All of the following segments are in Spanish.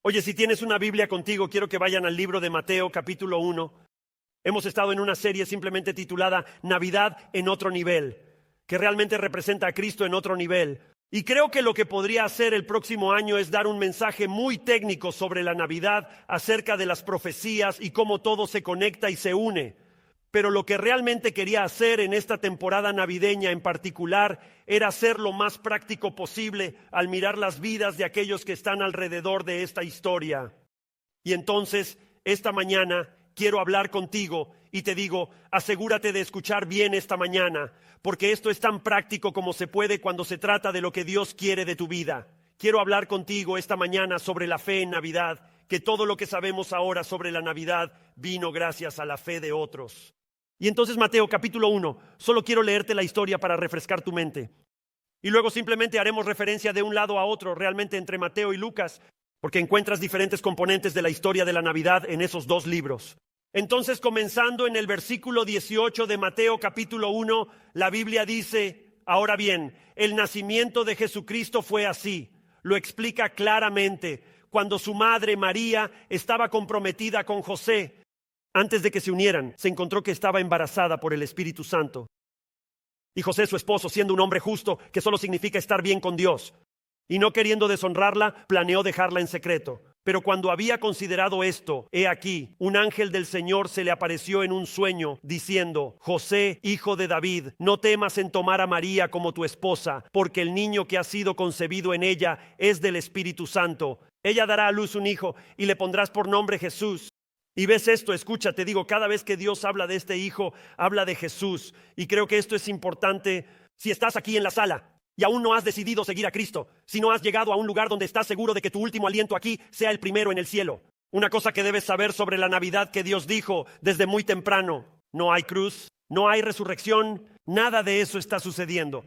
Oye, si tienes una Biblia contigo, quiero que vayan al libro de Mateo, capítulo 1. Hemos estado en una serie simplemente titulada Navidad en otro nivel, que realmente representa a Cristo en otro nivel. Y creo que lo que podría hacer el próximo año es dar un mensaje muy técnico sobre la Navidad, acerca de las profecías y cómo todo se conecta y se une. Pero lo que realmente quería hacer en esta temporada navideña en particular era ser lo más práctico posible al mirar las vidas de aquellos que están alrededor de esta historia. Y entonces, esta mañana quiero hablar contigo y te digo, asegúrate de escuchar bien esta mañana, porque esto es tan práctico como se puede cuando se trata de lo que Dios quiere de tu vida. Quiero hablar contigo esta mañana sobre la fe en Navidad, que todo lo que sabemos ahora sobre la Navidad vino gracias a la fe de otros. Y entonces Mateo capítulo 1, solo quiero leerte la historia para refrescar tu mente. Y luego simplemente haremos referencia de un lado a otro, realmente entre Mateo y Lucas, porque encuentras diferentes componentes de la historia de la Navidad en esos dos libros. Entonces, comenzando en el versículo 18 de Mateo capítulo 1, la Biblia dice, ahora bien, el nacimiento de Jesucristo fue así. Lo explica claramente. Cuando su madre María estaba comprometida con José, antes de que se unieran, se encontró que estaba embarazada por el Espíritu Santo. Y José, su esposo, siendo un hombre justo, que solo significa estar bien con Dios, y no queriendo deshonrarla, planeó dejarla en secreto. Pero cuando había considerado esto, he aquí, un ángel del Señor se le apareció en un sueño, diciendo, José, hijo de David, no temas en tomar a María como tu esposa, porque el niño que ha sido concebido en ella es del Espíritu Santo. Ella dará a luz un hijo, y le pondrás por nombre Jesús. Y ves esto, escucha, te digo, cada vez que Dios habla de este hijo, habla de Jesús. Y creo que esto es importante si estás aquí en la sala y aún no has decidido seguir a Cristo, si no has llegado a un lugar donde estás seguro de que tu último aliento aquí sea el primero en el cielo. Una cosa que debes saber sobre la Navidad que Dios dijo desde muy temprano: no hay cruz, no hay resurrección, nada de eso está sucediendo.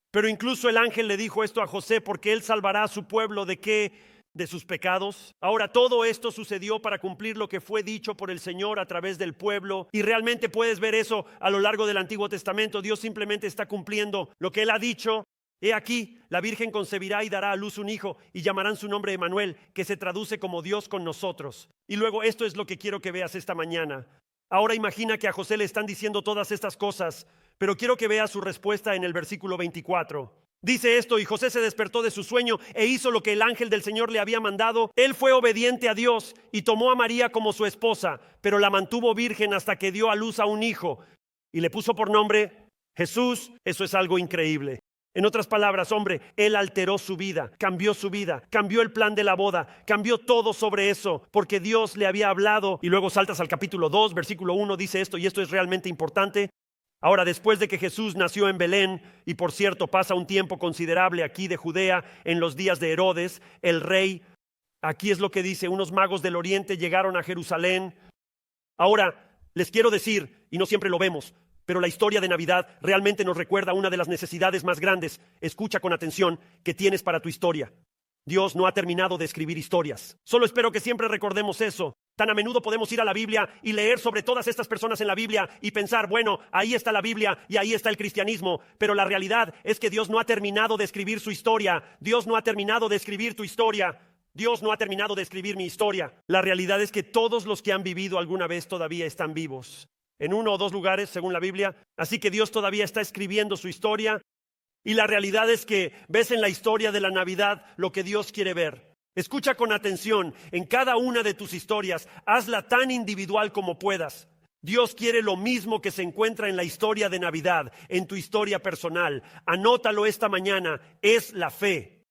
Pero incluso el ángel le dijo esto a José porque él salvará a su pueblo ¿de qué? De sus pecados. Ahora todo esto sucedió para cumplir lo que fue dicho por el Señor a través del pueblo, y realmente puedes ver eso a lo largo del Antiguo Testamento. Dios simplemente está cumpliendo lo que Él ha dicho. He aquí, la Virgen concebirá y dará a luz un hijo, y llamarán su nombre Emmanuel, que se traduce como Dios con nosotros. Y luego esto es lo que quiero que veas esta mañana. Ahora imagina que a José le están diciendo todas estas cosas, pero quiero que veas su respuesta en el versículo 24. Dice esto: y José se despertó de su sueño e hizo lo que el ángel del Señor le había mandado. Él fue obediente a Dios y tomó a María como su esposa, pero la mantuvo virgen hasta que dio a luz a un hijo y le puso por nombre Jesús. Eso es algo increíble. En otras palabras, hombre, él alteró su vida, cambió el plan de la boda, cambió todo sobre eso, porque Dios le había hablado. Y luego saltas al capítulo 2, versículo 1, dice esto, y esto es realmente importante. Ahora, después de que Jesús nació en Belén, y por cierto pasa un tiempo considerable aquí de Judea en los días de Herodes, el rey, aquí es lo que dice: unos magos del oriente llegaron a Jerusalén. Ahora, les quiero decir, y no siempre lo vemos, pero la historia de Navidad realmente nos recuerda una de las necesidades más grandes, escucha con atención, que tienes para tu historia. Dios no ha terminado de escribir historias. Solo espero que siempre recordemos eso. Tan a menudo podemos ir a la Biblia y leer sobre todas estas personas en la Biblia y pensar, bueno, ahí está la Biblia y ahí está el cristianismo. Pero la realidad es que Dios no ha terminado de escribir su historia. Dios no ha terminado de escribir tu historia. Dios no ha terminado de escribir mi historia. La realidad es que todos los que han vivido alguna vez todavía están vivos, en uno o dos lugares según la Biblia. Así que Dios todavía está escribiendo su historia. Y la realidad es que ves en la historia de la Navidad lo que Dios quiere ver. Escucha con atención, en cada una de tus historias, hazla tan individual como puedas. Dios quiere lo mismo que se encuentra en la historia de Navidad, en tu historia personal. Anótalo esta mañana, es la fe.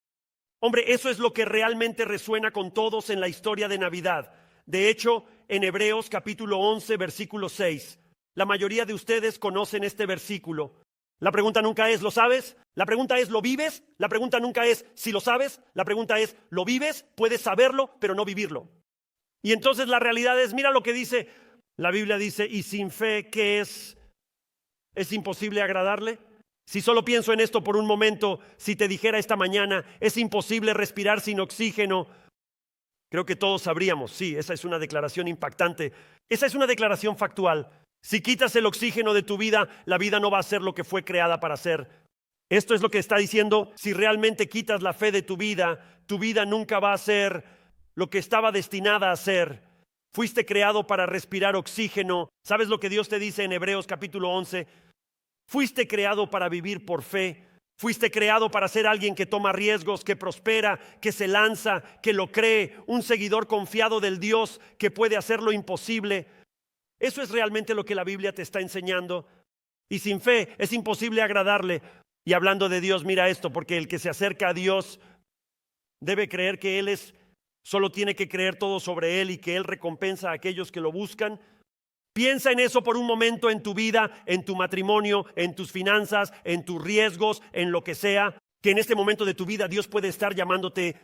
Hombre, eso es lo que realmente resuena con todos en la historia de Navidad. De hecho, en Hebreos capítulo 11, versículo 6, la mayoría de ustedes conocen este versículo. La pregunta nunca es, ¿lo sabes? La pregunta es, ¿lo vives? La pregunta nunca es, si lo sabes. La pregunta es, ¿lo vives? Puedes saberlo, pero no vivirlo. Y entonces la realidad es, mira lo que dice, la Biblia dice, y sin fe, ¿qué es? ¿Es imposible agradarle? Si solo pienso en esto por un momento, si te dijera esta mañana, es imposible respirar sin oxígeno, creo que todos sabríamos, sí, esa es una declaración impactante. Esa es una declaración factual. Si quitas el oxígeno de tu vida, la vida no va a ser lo que fue creada para ser. Esto es lo que está diciendo: si realmente quitas la fe de tu vida nunca va a ser lo que estaba destinada a ser. Fuiste creado para respirar oxígeno. ¿Sabes lo que Dios te dice en Hebreos capítulo 11? Fuiste creado para vivir por fe. Fuiste creado para ser alguien que toma riesgos, que prospera, que se lanza, que lo cree, un seguidor confiado del Dios que puede hacer lo imposible. Eso es realmente lo que la Biblia te está enseñando. Y sin fe es imposible agradarle. Y hablando de Dios, mira esto, porque el que se acerca a Dios debe creer que Él solo tiene que creer todo sobre Él y que Él recompensa a aquellos que lo buscan. Piensa en eso por un momento en tu vida, en tu matrimonio, en tus finanzas, en tus riesgos, en lo que sea, que en este momento de tu vida Dios puede estar llamándote.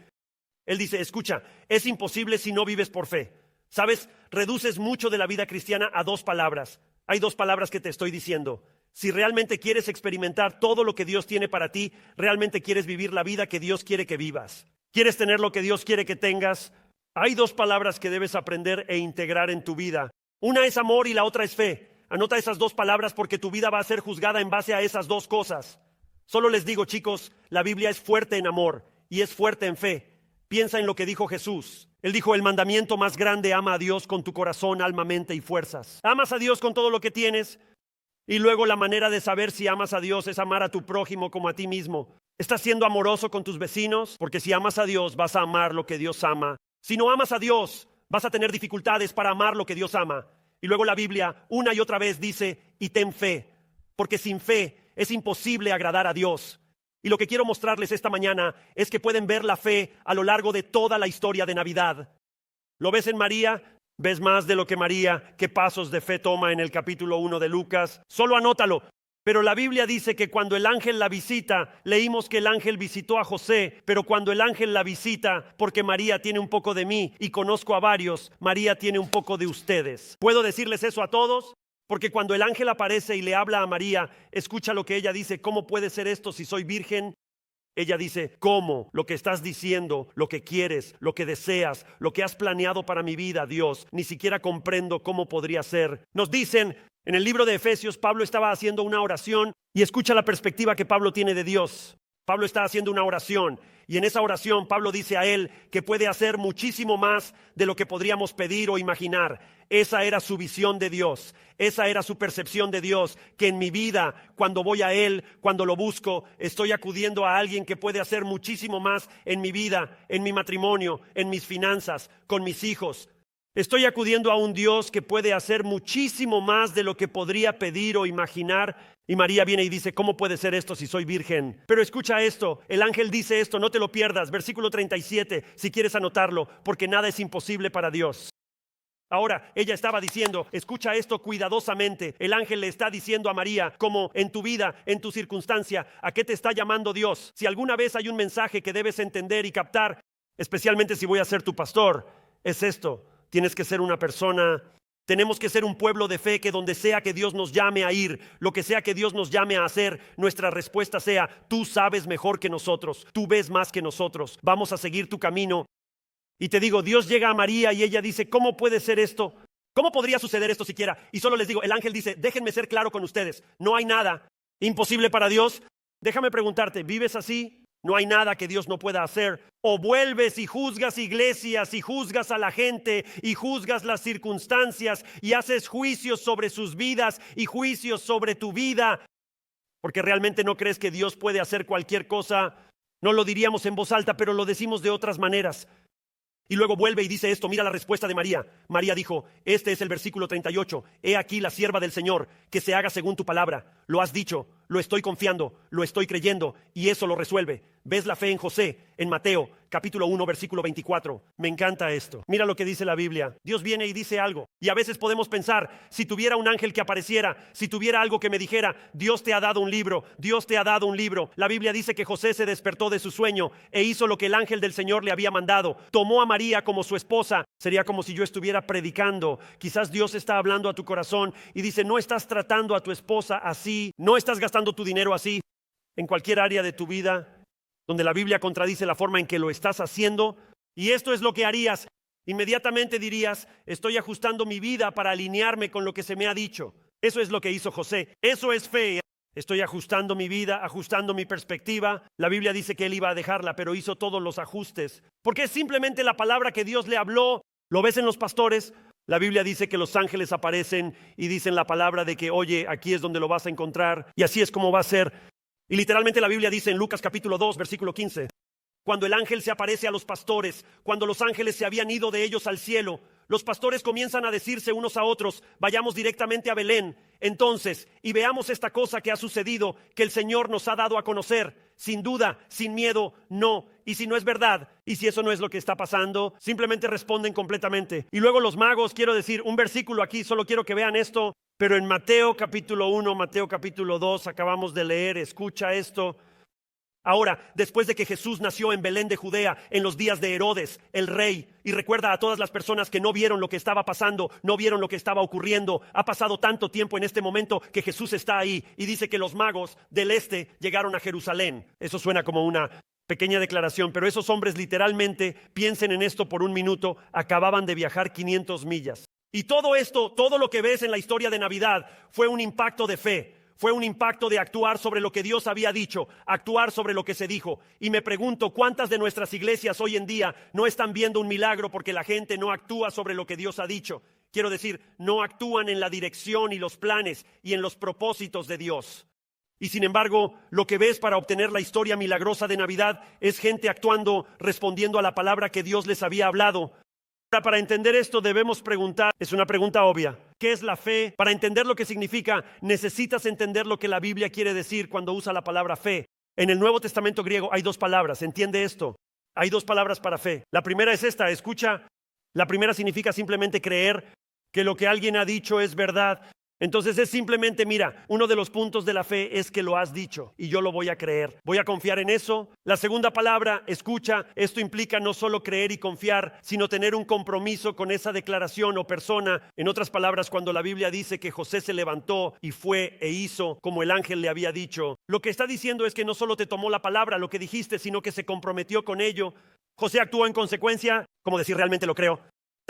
Él dice, escucha, es imposible si no vives por fe. ¿Sabes? Reduces mucho de la vida cristiana a 2 palabras. Hay 2 palabras que te estoy diciendo. Si realmente quieres experimentar todo lo que Dios tiene para ti, realmente quieres vivir la vida que Dios quiere que vivas, quieres tener lo que Dios quiere que tengas, hay 2 palabras que debes aprender e integrar en tu vida. Una es amor y la otra es fe. Anota esas 2 palabras porque tu vida va a ser juzgada en base a esas 2 cosas. Solo les digo, chicos, la Biblia es fuerte en amor y es fuerte en fe. Piensa en lo que dijo Jesús. Él dijo, el mandamiento más grande, ama a Dios con tu corazón, alma, mente y fuerzas. Amas a Dios con todo lo que tienes. Y luego la manera de saber si amas a Dios es amar a tu prójimo como a ti mismo. ¿Estás siendo amoroso con tus vecinos? Porque si amas a Dios, vas a amar lo que Dios ama. Si no amas a Dios, vas a tener dificultades para amar lo que Dios ama. Y luego la Biblia una y otra vez dice, y ten fe, porque sin fe es imposible agradar a Dios. Y lo que quiero mostrarles esta mañana es que pueden ver la fe a lo largo de toda la historia de Navidad. ¿Lo ves en María? ¿Ves más de lo que María, qué pasos de fe toma en el capítulo 1 de Lucas? Solo anótalo. Pero la Biblia dice que cuando el ángel la visita, leímos que el ángel visitó a José, pero cuando el ángel la visita, porque María tiene un poco de mí y conozco a varios, María tiene un poco de ustedes. ¿Puedo decirles eso a todos? Porque cuando el ángel aparece y le habla a María, escucha lo que ella dice, ¿cómo puede ser esto si soy virgen? Ella dice, ¿cómo? Lo que estás diciendo, lo que quieres, lo que deseas, lo que has planeado para mi vida, Dios, ni siquiera comprendo cómo podría ser. Nos dicen, en el libro de Efesios, Pablo estaba haciendo una oración y escucha la perspectiva que Pablo tiene de Dios. Pablo está haciendo una oración y en esa oración Pablo dice a él que puede hacer muchísimo más de lo que podríamos pedir o imaginar. Esa era su visión de Dios, esa era su percepción de Dios, que en mi vida, cuando voy a Él, cuando lo busco, estoy acudiendo a alguien que puede hacer muchísimo más en mi vida, en mi matrimonio, en mis finanzas, con mis hijos. Estoy acudiendo a un Dios que puede hacer muchísimo más de lo que podría pedir o imaginar. Y María viene y dice, ¿cómo puede ser esto si soy virgen? Pero escucha esto, el ángel dice esto, no te lo pierdas, versículo 37, si quieres anotarlo, porque nada es imposible para Dios. Ahora, ella estaba diciendo, escucha esto cuidadosamente, el ángel le está diciendo a María, como en tu vida, en tu circunstancia, ¿a qué te está llamando Dios? Si alguna vez hay un mensaje que debes entender y captar, especialmente si voy a ser tu pastor, es esto. Tienes que ser una persona, tenemos que ser un pueblo de fe que donde sea que Dios nos llame a ir, lo que sea que Dios nos llame a hacer, nuestra respuesta sea, tú sabes mejor que nosotros, tú ves más que nosotros, vamos a seguir tu camino. Y te digo, Dios llega a María y ella dice, ¿cómo puede ser esto? ¿Cómo podría suceder esto siquiera? Y solo les digo, el ángel dice, déjenme ser claro con ustedes, no hay nada imposible para Dios. Déjame preguntarte, ¿vives así? No hay nada que Dios no pueda hacer. O vuelves y juzgas iglesias y juzgas a la gente y juzgas las circunstancias y haces juicios sobre sus vidas y juicios sobre tu vida, porque realmente no crees que Dios puede hacer cualquier cosa. No lo diríamos en voz alta, pero lo decimos de otras maneras. Y luego vuelve y dice esto, mira la respuesta de María. María dijo, este es el versículo 38, he aquí la sierva del Señor, que se haga según tu palabra. Lo has dicho, lo estoy confiando, lo estoy creyendo, y eso lo resuelve. ¿Ves la fe en José? En Mateo, capítulo 1, versículo 24. Me encanta esto. Mira lo que dice la Biblia. Dios viene y dice algo. Y a veces podemos pensar, si tuviera un ángel que apareciera, si tuviera algo que me dijera, Dios te ha dado un libro, Dios te ha dado un libro. La Biblia dice que José se despertó de su sueño e hizo lo que el ángel del Señor le había mandado. Tomó a María como su esposa. Sería como si yo estuviera predicando. Quizás Dios está hablando a tu corazón y dice, no estás tratando a tu esposa así, no estás gastando tu dinero así. En cualquier área de tu vida donde la Biblia contradice la forma en que lo estás haciendo, y esto es lo que harías, inmediatamente dirías, estoy ajustando mi vida para alinearme con lo que se me ha dicho. Eso es lo que hizo José, eso es fe. Estoy ajustando mi vida, ajustando mi perspectiva. La Biblia dice que él iba a dejarla, pero hizo todos los ajustes. Porque es simplemente la palabra que Dios le habló. ¿Lo ves en los pastores? La Biblia dice que los ángeles aparecen y dicen la palabra de que, oye, aquí es donde lo vas a encontrar. Y así es como va a ser. Y literalmente la Biblia dice en Lucas capítulo 2, versículo 15. Cuando el ángel se aparece a los pastores, cuando los ángeles se habían ido de ellos al cielo, los pastores comienzan a decirse unos a otros, vayamos directamente a Belén, entonces, y veamos esta cosa que ha sucedido, que el Señor nos ha dado a conocer. Sin duda, sin miedo, no. Y si no es verdad, y si eso no es lo que está pasando, simplemente responden completamente. Y luego los magos, quiero decir, un versículo aquí, solo quiero que vean esto, pero en Mateo capítulo 1, Mateo capítulo 2, acabamos de leer, escucha esto. Ahora, después de que Jesús nació en Belén de Judea, en los días de Herodes, el rey, y recuerda a todas las personas que no vieron lo que estaba pasando, no vieron lo que estaba ocurriendo, ha pasado tanto tiempo en este momento que Jesús está ahí, y dice que los magos del este llegaron a Jerusalén. Eso suena como una pequeña declaración, pero esos hombres literalmente, piensen en esto por un minuto, acababan de viajar 500 millas. Y todo esto, todo lo que ves en la historia de Navidad fue un impacto de fe. Fue un impacto de actuar sobre lo que Dios había dicho, actuar sobre lo que se dijo. Y me pregunto, ¿cuántas de nuestras iglesias hoy en día no están viendo un milagro porque la gente no actúa sobre lo que Dios ha dicho? Quiero decir, no actúan en la dirección y los planes y en los propósitos de Dios. Y sin embargo, lo que ves para obtener la historia milagrosa de Navidad es gente actuando, respondiendo a la palabra que Dios les había hablado. Para entender esto debemos preguntar, es una pregunta obvia, ¿qué es la fe? Para entender lo que significa, necesitas entender lo que la Biblia quiere decir cuando usa la palabra fe. En el Nuevo Testamento griego hay dos palabras, entiende esto. Hay dos palabras para fe. La primera es esta, escucha. La primera significa simplemente creer que lo que alguien ha dicho es verdad. Entonces es simplemente, mira, uno de los puntos de la fe es que lo has dicho y yo lo voy a creer. Voy a confiar en eso. La segunda palabra, escucha, esto implica no solo creer y confiar, sino tener un compromiso con esa declaración o persona. En otras palabras, cuando la Biblia dice que José se levantó y fue e hizo como el ángel le había dicho, lo que está diciendo es que no solo te tomó la palabra, lo que dijiste, sino que se comprometió con ello. José actuó en consecuencia, como decir realmente lo creo.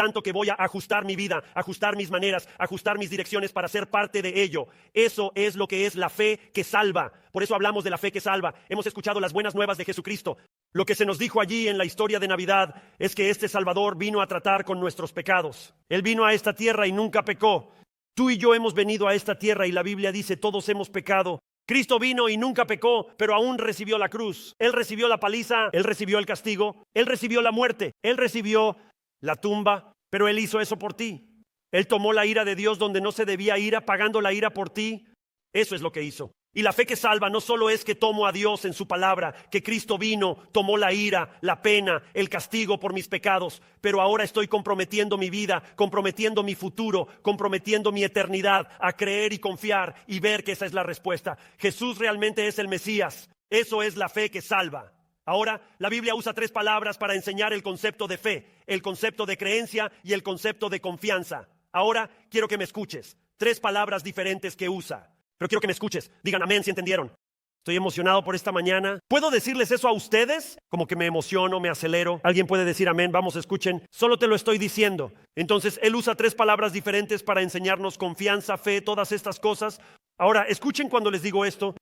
Tanto que voy a ajustar mi vida, ajustar mis maneras, ajustar mis direcciones para ser parte de ello. Eso es lo que es la fe que salva. Por eso hablamos de la fe que salva. Hemos escuchado las buenas nuevas de Jesucristo. Lo que se nos dijo allí en la historia de Navidad es que este Salvador vino a tratar con nuestros pecados. Él vino a esta tierra y nunca pecó. Tú y yo hemos venido a esta tierra y la Biblia dice todos hemos pecado. Cristo vino y nunca pecó, pero aún recibió la cruz. Él recibió la paliza, Él recibió el castigo, Él recibió la muerte, Él recibió la tumba, pero Él hizo eso por ti. Él tomó la ira de Dios donde no se debía ira, pagando la ira por ti. Eso es lo que hizo. Y la fe que salva no solo es que tomo a Dios en su palabra, que Cristo vino, tomó la ira, la pena, el castigo por mis pecados, pero ahora estoy comprometiendo mi vida, comprometiendo mi futuro, comprometiendo mi eternidad a creer y confiar y ver que esa es la respuesta. Jesús realmente es el Mesías. Eso es la fe que salva. Ahora, la Biblia usa tres palabras para enseñar el concepto de fe, el concepto de creencia y el concepto de confianza. Ahora, quiero que me escuches. Tres palabras diferentes que usa. Pero quiero que me escuches. Digan amén si entendieron. Estoy emocionado por esta mañana. ¿Puedo decirles eso a ustedes? Como que me emociono, me acelero. ¿Alguien puede decir amén? Vamos, escuchen. Solo te lo estoy diciendo. Entonces, Él usa tres palabras diferentes para enseñarnos confianza, fe, todas estas cosas. Ahora, escuchen cuando les digo esto.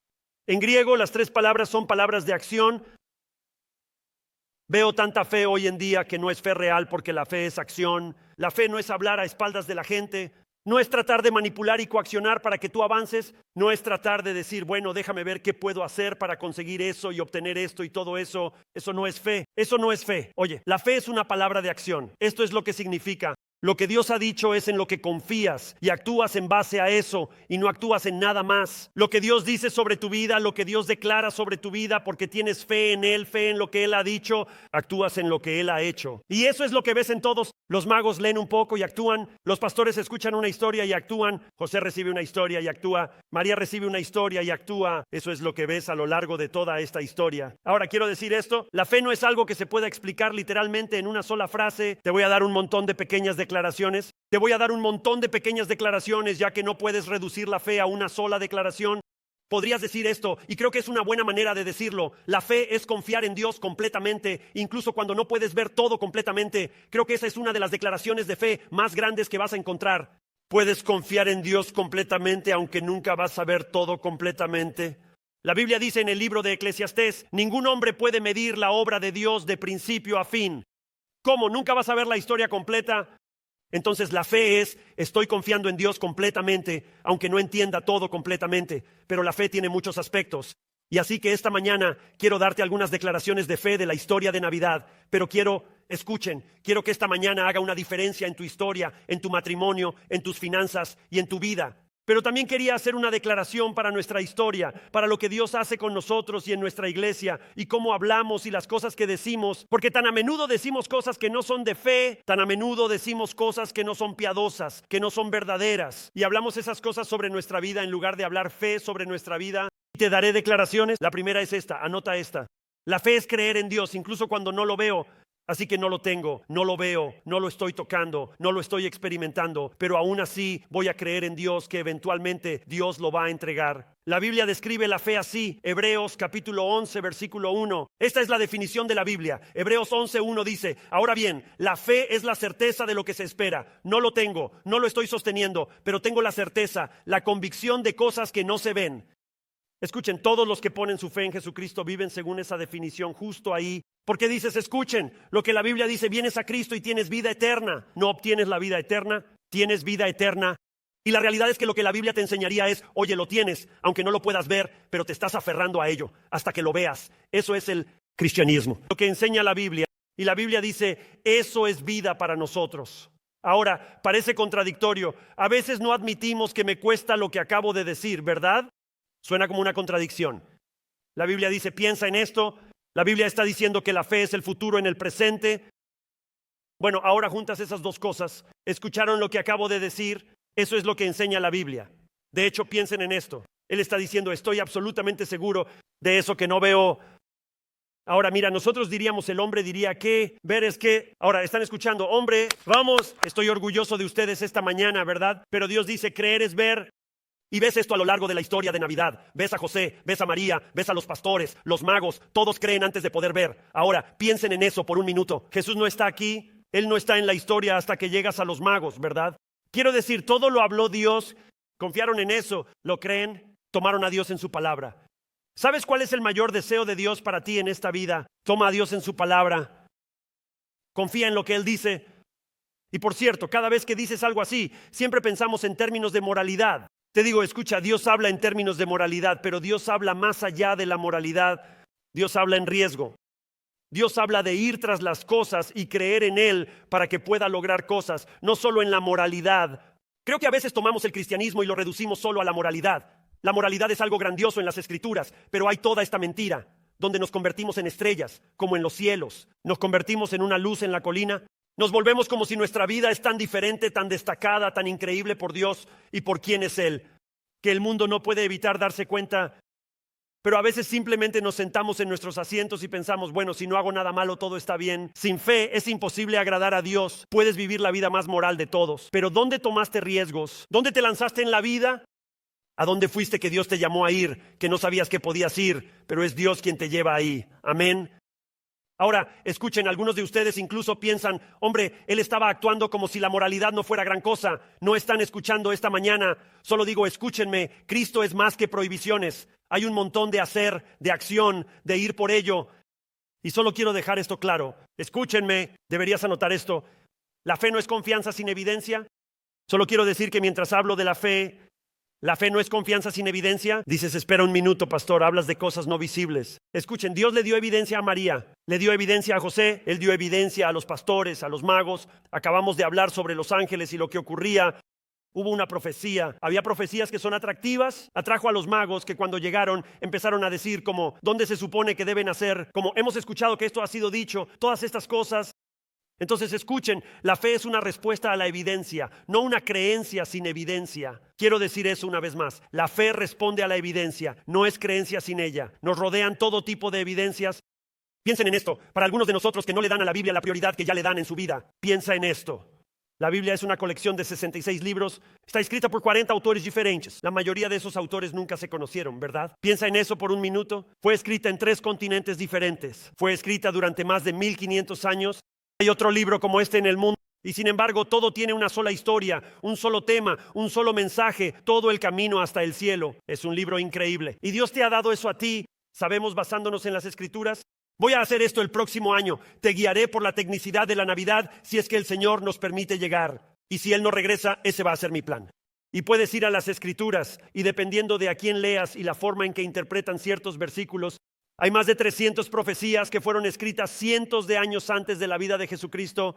En griego, las tres palabras son palabras de acción. Veo tanta fe hoy en día que no es fe real porque la fe es acción. La fe no es hablar a espaldas de la gente. No es tratar de manipular y coaccionar para que tú avances. No es tratar de decir, bueno, déjame ver qué puedo hacer para conseguir eso y obtener esto y todo eso. Eso no es fe. Eso no es fe. Oye, la fe es una palabra de acción. Esto es lo que significa. Lo que Dios ha dicho es en lo que confías y actúas en base a eso y no actúas en nada más. Lo que Dios dice sobre tu vida, lo que Dios declara sobre tu vida porque tienes fe en Él, fe en lo que Él ha dicho, actúas en lo que Él ha hecho. Y eso es lo que ves en todos. Los magos leen un poco y actúan. Los pastores escuchan una historia y actúan. José recibe una historia y actúa. María recibe una historia y actúa. Eso es lo que ves a lo largo de toda esta historia. Ahora quiero decir esto. La fe no es algo que se pueda explicar literalmente en una sola frase. Te voy a dar un montón de pequeñas declaraciones. Te voy a dar un montón de pequeñas declaraciones, ya que no puedes reducir la fe a una sola declaración. Podrías decir esto, y creo que es una buena manera de decirlo. La fe es confiar en Dios completamente, incluso cuando no puedes ver todo completamente. Creo que esa es una de las declaraciones de fe más grandes que vas a encontrar. Puedes confiar en Dios completamente, aunque nunca vas a ver todo completamente. La Biblia dice en el libro de Eclesiastés, ningún hombre puede medir la obra de Dios de principio a fin. ¿Cómo? ¿Nunca vas a ver la historia completa? Entonces la fe es, estoy confiando en Dios completamente, aunque no entienda todo completamente, pero la fe tiene muchos aspectos. Y así que esta mañana quiero darte algunas declaraciones de fe de la historia de Navidad, pero quiero que esta mañana haga una diferencia en tu historia, en tu matrimonio, en tus finanzas y en tu vida. Pero también quería hacer una declaración para nuestra historia, para lo que Dios hace con nosotros y en nuestra iglesia, y cómo hablamos y las cosas que decimos, porque tan a menudo decimos cosas que no son de fe, tan a menudo decimos cosas que no son piadosas, que no son verdaderas, y hablamos esas cosas sobre nuestra vida en lugar de hablar fe sobre nuestra vida. Te daré declaraciones. La primera es esta, anota esta. La fe es creer en Dios, incluso cuando no lo veo. Así que no lo tengo, no lo veo, no lo estoy tocando, no lo estoy experimentando, pero aún así voy a creer en Dios que eventualmente Dios lo va a entregar. La Biblia describe la fe así, Hebreos capítulo 11, versículo 1. Esta es la definición de la Biblia. Hebreos 11:1 dice, ahora bien, la fe es la certeza de lo que se espera. No lo tengo, no lo estoy sosteniendo, pero tengo la certeza, la convicción de cosas que no se ven. Escuchen, todos los que ponen su fe en Jesucristo viven según esa definición justo ahí. Porque dices, escuchen, lo que la Biblia dice, vienes a Cristo y tienes vida eterna. No obtienes la vida eterna, tienes vida eterna. Y la realidad es que lo que la Biblia te enseñaría es, oye, lo tienes, aunque no lo puedas ver, pero te estás aferrando a ello hasta que lo veas. Eso es el cristianismo. Lo que enseña la Biblia. Y la Biblia dice, eso es vida para nosotros. Ahora, parece contradictorio. A veces no admitimos que me cuesta lo que acabo de decir, ¿verdad? Suena como una contradicción. La Biblia dice, piensa en esto. La Biblia está diciendo que la fe es el futuro en el presente. Bueno, ahora juntas esas dos cosas. ¿Escucharon lo que acabo de decir? Eso es lo que enseña la Biblia. De hecho, piensen en esto. Él está diciendo, estoy absolutamente seguro de eso que no veo. Ahora, mira, nosotros diríamos, el hombre diría que, ver es que. Ahora, están escuchando, hombre, vamos, estoy orgulloso de ustedes esta mañana, ¿verdad? Pero Dios dice, creer es ver. Y ves esto a lo largo de la historia de Navidad. Ves a José, ves a María, ves a los pastores, los magos. Todos creen antes de poder ver. Ahora, piensen en eso por un minuto. Jesús no está aquí. Él no está en la historia hasta que llegas a los magos, ¿verdad? Quiero decir, todo lo habló Dios. Confiaron en eso. ¿Lo creen? Tomaron a Dios en su palabra. ¿Sabes cuál es el mayor deseo de Dios para ti en esta vida? Toma a Dios en su palabra. Confía en lo que Él dice. Y por cierto, cada vez que dices algo así, siempre pensamos en términos de moralidad. Te digo, escucha, Dios habla en términos de moralidad, pero Dios habla más allá de la moralidad. Dios habla en riesgo. Dios habla de ir tras las cosas y creer en Él para que pueda lograr cosas, no solo en la moralidad. Creo que a veces tomamos el cristianismo y lo reducimos solo a la moralidad. La moralidad es algo grandioso en las Escrituras, pero hay toda esta mentira, donde nos convertimos en estrellas, como en los cielos. Nos convertimos en una luz en la colina. Nos volvemos como si nuestra vida es tan diferente, tan destacada, tan increíble por Dios y por quién es Él, que el mundo no puede evitar darse cuenta. Pero a veces simplemente nos sentamos en nuestros asientos y pensamos, bueno, si no hago nada malo, todo está bien. Sin fe es imposible agradar a Dios. Puedes vivir la vida más moral de todos. Pero ¿dónde tomaste riesgos? ¿Dónde te lanzaste en la vida? ¿A dónde fuiste que Dios te llamó a ir, que no sabías que podías ir, pero es Dios quien te lleva ahí? Amén. Ahora, escuchen, algunos de ustedes incluso piensan, hombre, él estaba actuando como si la moralidad no fuera gran cosa. No están escuchando esta mañana. Solo digo, escúchenme, Cristo es más que prohibiciones. Hay un montón de hacer, de acción, de ir por ello. Y solo quiero dejar esto claro. Escúchenme, deberías anotar esto. La fe no es confianza sin evidencia. Solo quiero decir que mientras hablo de la fe no es confianza sin evidencia. Dices, espera un minuto, pastor, hablas de cosas no visibles. Escuchen, Dios le dio evidencia a María, le dio evidencia a José, Él dio evidencia a los pastores, a los magos. Acabamos de hablar sobre los ángeles y lo que ocurría. Hubo una profecía, había profecías que son atractivas. Atrajo a los magos que cuando llegaron empezaron a decir como, ¿dónde se supone que deben hacer? Como hemos escuchado que esto ha sido dicho, todas estas cosas. Entonces escuchen, la fe es una respuesta a la evidencia, no una creencia sin evidencia. Quiero decir eso una vez más, la fe responde a la evidencia, no es creencia sin ella. Nos rodean todo tipo de evidencias. Piensen en esto, para algunos de nosotros que no le dan a la Biblia la prioridad que ya le dan en su vida, piensa en esto. La Biblia es una colección de 66 libros, está escrita por 40 autores diferentes. La mayoría de esos autores nunca se conocieron, ¿verdad? Piensa en eso por un minuto. Fue escrita en 3 continentes diferentes, fue escrita durante más de 1500 años. Hay otro libro como este en el mundo Y sin embargo, todo tiene una sola historia, un solo tema, un solo mensaje, todo el camino hasta el cielo. Es un libro increíble. Y Dios te ha dado eso a ti, sabemos, basándonos en las Escrituras. Voy a hacer esto el próximo año. Te guiaré por la tecnicidad de la Navidad si es que el Señor nos permite llegar. Y si Él no regresa, ese va a ser mi plan. Y puedes ir a las Escrituras y dependiendo de a quién leas y la forma en que interpretan ciertos versículos, hay más de 300 profecías que fueron escritas cientos de años antes de la vida de Jesucristo.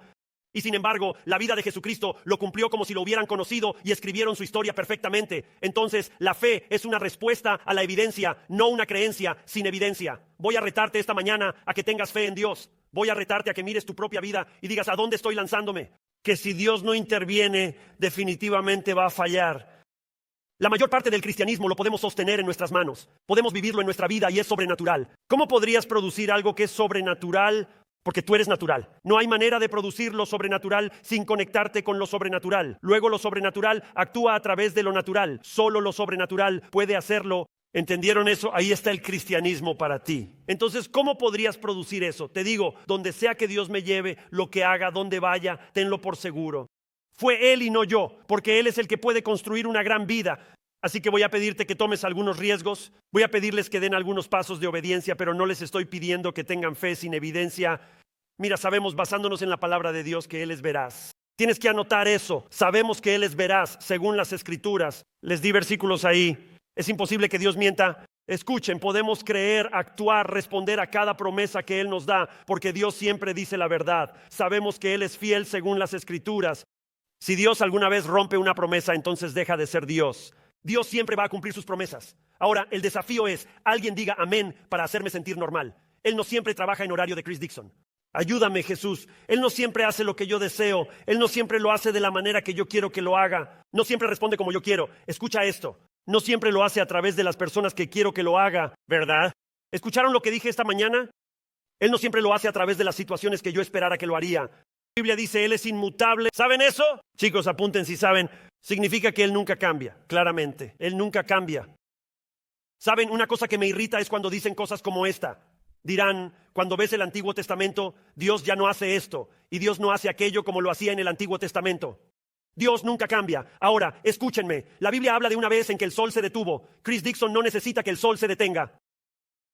Y sin embargo, la vida de Jesucristo lo cumplió como si lo hubieran conocido y escribieron su historia perfectamente. Entonces, la fe es una respuesta a la evidencia, no una creencia sin evidencia. Voy a retarte esta mañana a que tengas fe en Dios. Voy a retarte a que mires tu propia vida y digas, ¿a dónde estoy lanzándome? Que si Dios no interviene, definitivamente va a fallar. La mayor parte del cristianismo lo podemos sostener en nuestras manos. Podemos vivirlo en nuestra vida y es sobrenatural. ¿Cómo podrías producir algo que es sobrenatural? Porque tú eres natural. No hay manera de producir lo sobrenatural sin conectarte con lo sobrenatural. Luego lo sobrenatural actúa a través de lo natural. Solo lo sobrenatural puede hacerlo. ¿Entendieron eso? Ahí está el cristianismo para ti. Entonces, ¿cómo podrías producir eso? Te digo, donde sea que Dios me lleve, lo que haga, donde vaya, tenlo por seguro. Fue Él y no yo, porque Él es el que puede construir una gran vida. Así que voy a pedirte que tomes algunos riesgos, voy a pedirles que den algunos pasos de obediencia, pero no les estoy pidiendo que tengan fe sin evidencia. Mira, sabemos, basándonos en la palabra de Dios, que Él es veraz. Tienes que anotar eso. Sabemos que Él es veraz, según las Escrituras. Les di versículos ahí. Es imposible que Dios mienta. Escuchen, podemos creer, actuar, responder a cada promesa que Él nos da, porque Dios siempre dice la verdad. Sabemos que Él es fiel según las Escrituras. Si Dios alguna vez rompe una promesa, entonces deja de ser Dios. Dios siempre va a cumplir sus promesas. Ahora, el desafío es, alguien diga amén para hacerme sentir normal. Él no siempre trabaja en horario de Chris Dixon. Ayúdame, Jesús. Él no siempre hace lo que yo deseo. Él no siempre lo hace de la manera que yo quiero que lo haga. No siempre responde como yo quiero. Escucha esto. No siempre lo hace a través de las personas que quiero que lo haga, ¿verdad? ¿Escucharon lo que dije esta mañana? Él no siempre lo hace a través de las situaciones que yo esperara que lo haría. La Biblia dice, Él es inmutable. ¿Saben eso? Chicos, apunten si saben. Significa que Él nunca cambia, claramente. Él nunca cambia. ¿Saben? Una cosa que me irrita es cuando dicen cosas como esta. Dirán, cuando ves el Antiguo Testamento, Dios ya no hace esto y Dios no hace aquello como lo hacía en el Antiguo Testamento. Dios nunca cambia. Ahora, escúchenme, la Biblia habla de una vez en que el sol se detuvo. Chris Dixon no necesita que el sol se detenga.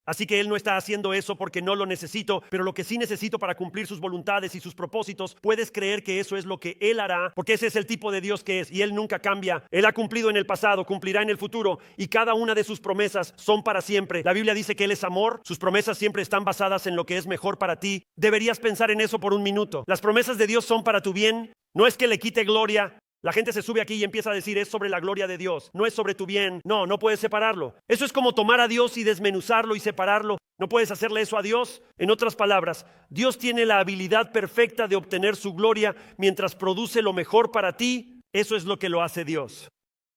Así que Él no está haciendo eso porque no lo necesito, pero lo que sí necesito para cumplir sus voluntades y sus propósitos, puedes creer que eso es lo que Él hará, porque ese es el tipo de Dios que es, y Él nunca cambia. Él ha cumplido en el pasado, cumplirá en el futuro, y cada una de sus promesas son para siempre. La Biblia dice que Él es amor, sus promesas siempre están basadas en lo que es mejor para ti. Deberías pensar en eso por un minuto. Las promesas de Dios son para tu bien, no es que le quite gloria. La gente se sube aquí y empieza a decir, es sobre la gloria de Dios, no es sobre tu bien. No, no puedes separarlo. Eso es como tomar a Dios y desmenuzarlo y separarlo. No puedes hacerle eso a Dios. En otras palabras, Dios tiene la habilidad perfecta de obtener su gloria mientras produce lo mejor para ti. Eso es lo que lo hace Dios.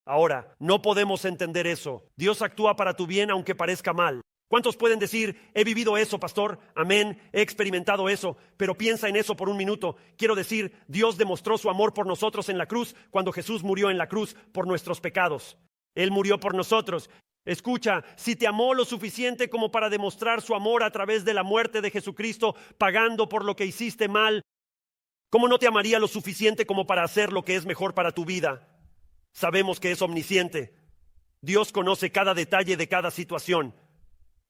Ahora, no podemos entender eso. Dios actúa para tu bien aunque parezca mal. ¿Cuántos pueden decir, he vivido eso, pastor? Amén, he experimentado eso. Pero piensa en eso por un minuto. Quiero decir, Dios demostró su amor por nosotros en la cruz cuando Jesús murió en la cruz por nuestros pecados. Él murió por nosotros. Escucha, si te amó lo suficiente como para demostrar su amor a través de la muerte de Jesucristo, pagando por lo que hiciste mal, ¿cómo no te amaría lo suficiente como para hacer lo que es mejor para tu vida? Sabemos que es omnisciente. Dios conoce cada detalle de cada situación.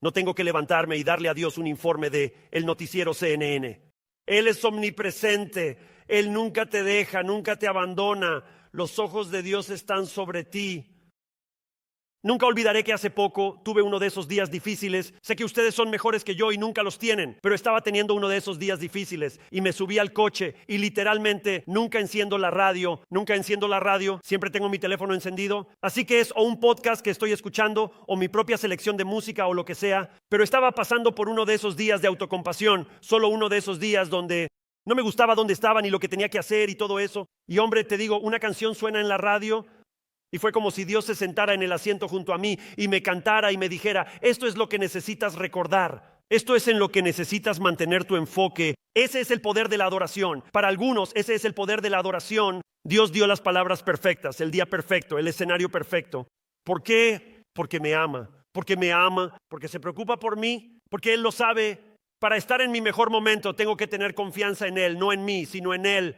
No tengo que levantarme y darle a Dios un informe de el noticiero CNN. Él es omnipresente. Él nunca te deja, nunca te abandona. Los ojos de Dios están sobre ti. Nunca olvidaré que hace poco tuve uno de esos días difíciles. Sé que ustedes son mejores que yo y nunca los tienen, pero estaba teniendo uno de esos días difíciles y me subí al coche y literalmente nunca enciendo la radio, siempre tengo mi teléfono encendido. Así que es o un podcast que estoy escuchando o mi propia selección de música o lo que sea, pero estaba pasando por uno de esos días de autocompasión, solo uno de esos días donde no me gustaba dónde estaba ni lo que tenía que hacer y todo eso. Y hombre, te digo, una canción suena en la radio. Y fue como si Dios se sentara en el asiento junto a mí y me cantara y me dijera, esto es lo que necesitas recordar, esto es en lo que necesitas mantener tu enfoque. Ese es el poder de la adoración. Para algunos ese es el poder de la adoración. Dios dio las palabras perfectas, el día perfecto, el escenario perfecto. ¿Por qué? Porque me ama, porque se preocupa por mí, porque Él lo sabe. Para estar en mi mejor momento tengo que tener confianza en Él, no en mí, sino en Él.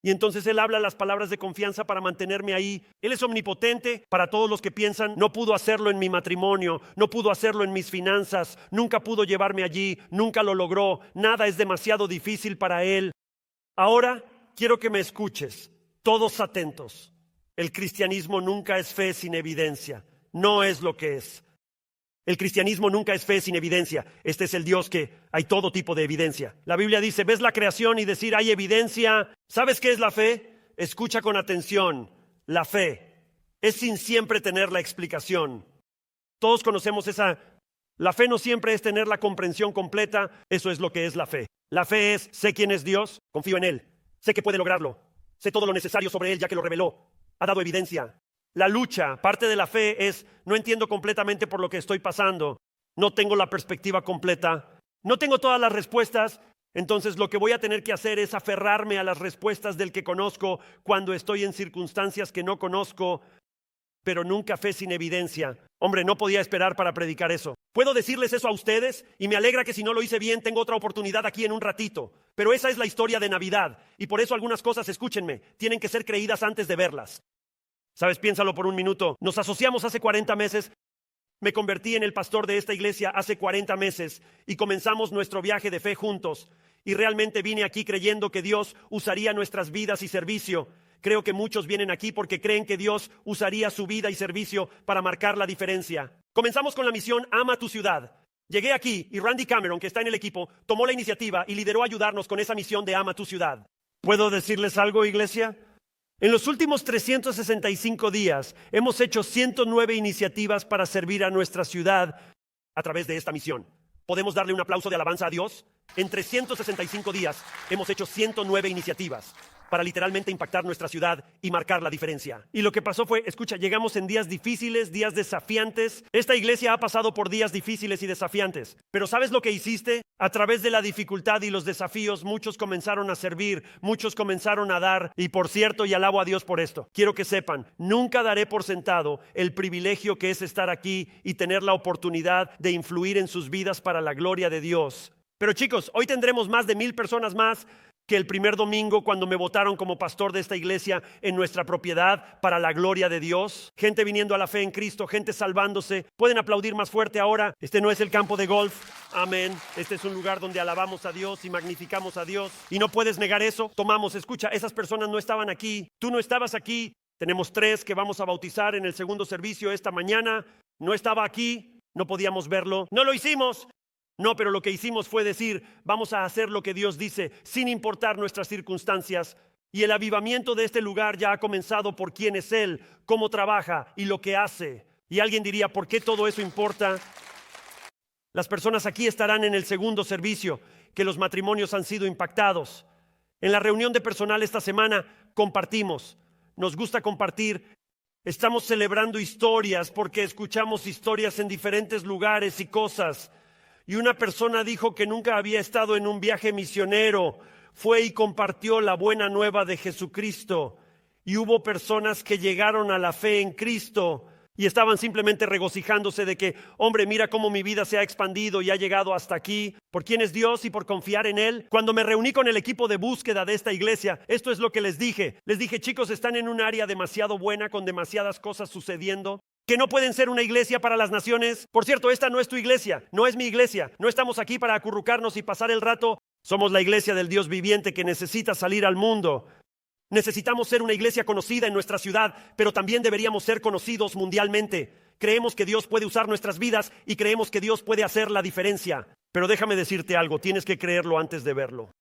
Y entonces Él habla las palabras de confianza para mantenerme ahí. Él es omnipotente para todos los que piensan, no pudo hacerlo en mi matrimonio, no pudo hacerlo en mis finanzas, nunca pudo llevarme allí, nunca lo logró, nada es demasiado difícil para Él. Ahora quiero que me escuches, todos atentos. El cristianismo nunca es fe sin evidencia, no es lo que es. El cristianismo nunca es fe sin evidencia. Este es el Dios que hay todo tipo de evidencia. La Biblia dice, ves la creación y decir hay evidencia. ¿Sabes qué es la fe? Escucha con atención. La fe es sin siempre tener la explicación. Todos conocemos esa. La fe no siempre es tener la comprensión completa. Eso es lo que es la fe. La fe es, sé quién es Dios, confío en Él. Sé que puede lograrlo. Sé todo lo necesario sobre Él ya que lo reveló. Ha dado evidencia. La lucha, parte de la fe es, no entiendo completamente por lo que estoy pasando, no tengo la perspectiva completa, no tengo todas las respuestas, entonces lo que voy a tener que hacer es aferrarme a las respuestas del que conozco cuando estoy en circunstancias que no conozco, pero nunca fe sin evidencia. Hombre, no podía esperar para predicar eso. Puedo decirles eso a ustedes y me alegra que si no lo hice bien tengo otra oportunidad aquí en un ratito, pero esa es la historia de Navidad y por eso algunas cosas, escúchenme, tienen que ser creídas antes de verlas. ¿Sabes? Piénsalo por un minuto. Nos asociamos hace 40 meses. Me convertí en el pastor de esta iglesia hace 40 meses y comenzamos nuestro viaje de fe juntos. Y realmente vine aquí creyendo que Dios usaría nuestras vidas y servicio. Creo que muchos vienen aquí porque creen que Dios usaría su vida y servicio para marcar la diferencia. Comenzamos con la misión Ama tu ciudad. Llegué aquí y Randy Cameron, que está en el equipo, tomó la iniciativa y lideró ayudarnos con esa misión de Ama tu ciudad. ¿Puedo decirles algo, iglesia? En los últimos 365 días hemos hecho 109 iniciativas para servir a nuestra ciudad a través de esta misión. ¿Podemos darle un aplauso de alabanza a Dios? En 365 días hemos hecho 109 iniciativas para literalmente impactar nuestra ciudad y marcar la diferencia. Y lo que pasó fue, escucha, llegamos en días difíciles, días desafiantes. Esta iglesia ha pasado por días difíciles y desafiantes. Pero ¿sabes lo que hiciste? A través de la dificultad y los desafíos, muchos comenzaron a servir, muchos comenzaron a dar. Y por cierto, y alabo a Dios por esto, quiero que sepan, nunca daré por sentado el privilegio que es estar aquí y tener la oportunidad de influir en sus vidas para la gloria de Dios. Pero chicos, hoy tendremos más de 1000 personas más que el primer domingo cuando me votaron como pastor de esta iglesia en nuestra propiedad para la gloria de Dios. Gente viniendo a la fe en Cristo, gente salvándose. Pueden aplaudir más fuerte ahora. Este no es el campo de golf. Amén. Este es un lugar donde alabamos a Dios y magnificamos a Dios. Y no puedes negar eso. Tomamos, escucha, esas personas no estaban aquí. Tú no estabas aquí. Tenemos 3 que vamos a bautizar en el segundo servicio esta mañana. No estaba aquí. No podíamos verlo. No lo hicimos. No, pero lo que hicimos fue decir, vamos a hacer lo que Dios dice, sin importar nuestras circunstancias. Y el avivamiento de este lugar ya ha comenzado por quién es Él, cómo trabaja y lo que hace. Y alguien diría, ¿por qué todo eso importa? Las personas aquí estarán en el segundo servicio, que los matrimonios han sido impactados. En la reunión de personal esta semana compartimos, nos gusta compartir. Estamos celebrando historias porque escuchamos historias en diferentes lugares y cosas. Y una persona dijo que nunca había estado en un viaje misionero. Fue y compartió la buena nueva de Jesucristo. Y hubo personas que llegaron a la fe en Cristo y estaban simplemente regocijándose de que, hombre, mira cómo mi vida se ha expandido y ha llegado hasta aquí. ¿Por quién es Dios y por confiar en Él? Cuando me reuní con el equipo de búsqueda de esta iglesia, esto es lo que les dije. Les dije, chicos, están en un área demasiado buena con demasiadas cosas sucediendo. Que no pueden ser una iglesia para las naciones. Por cierto, esta no es tu iglesia, no es mi iglesia. No estamos aquí para acurrucarnos y pasar el rato. Somos la iglesia del Dios viviente que necesita salir al mundo. Necesitamos ser una iglesia conocida en nuestra ciudad, pero también deberíamos ser conocidos mundialmente. Creemos que Dios puede usar nuestras vidas y creemos que Dios puede hacer la diferencia. Pero déjame decirte algo, tienes que creerlo antes de verlo.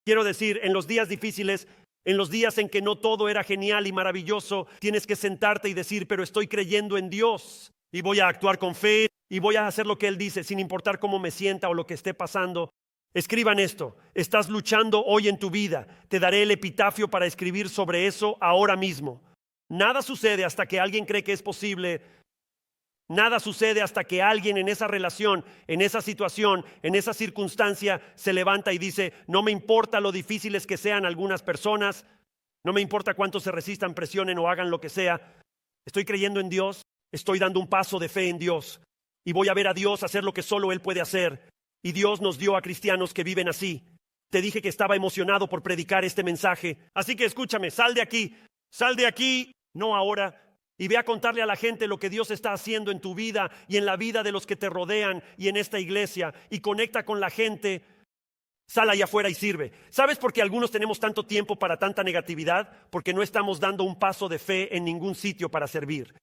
Quiero decir, en los días difíciles, en los días en que no todo era genial y maravilloso, tienes que sentarte y decir, pero estoy creyendo en Dios y voy a actuar con fe y voy a hacer lo que Él dice, sin importar cómo me sienta o lo que esté pasando. Escriban esto, estás luchando hoy en tu vida, te daré el epitafio para escribir sobre eso ahora mismo. Nada sucede hasta que alguien cree que es posible. Nada sucede hasta que alguien en esa relación, en esa situación, en esa circunstancia se levanta y dice, no me importa lo difíciles que sean algunas personas, no me importa cuánto se resistan, presionen o hagan lo que sea. Estoy creyendo en Dios, estoy dando un paso de fe en Dios y voy a ver a Dios hacer lo que solo Él puede hacer. Y Dios nos dio a cristianos que viven así. Te dije que estaba emocionado por predicar este mensaje. Así que escúchame, sal de aquí, no ahora. Y ve a contarle a la gente lo que Dios está haciendo en tu vida y en la vida de los que te rodean y en esta iglesia. Y conecta con la gente. Sal allá afuera y sirve. ¿Sabes por qué algunos tenemos tanto tiempo para tanta negatividad? Porque no estamos dando un paso de fe en ningún sitio para servir.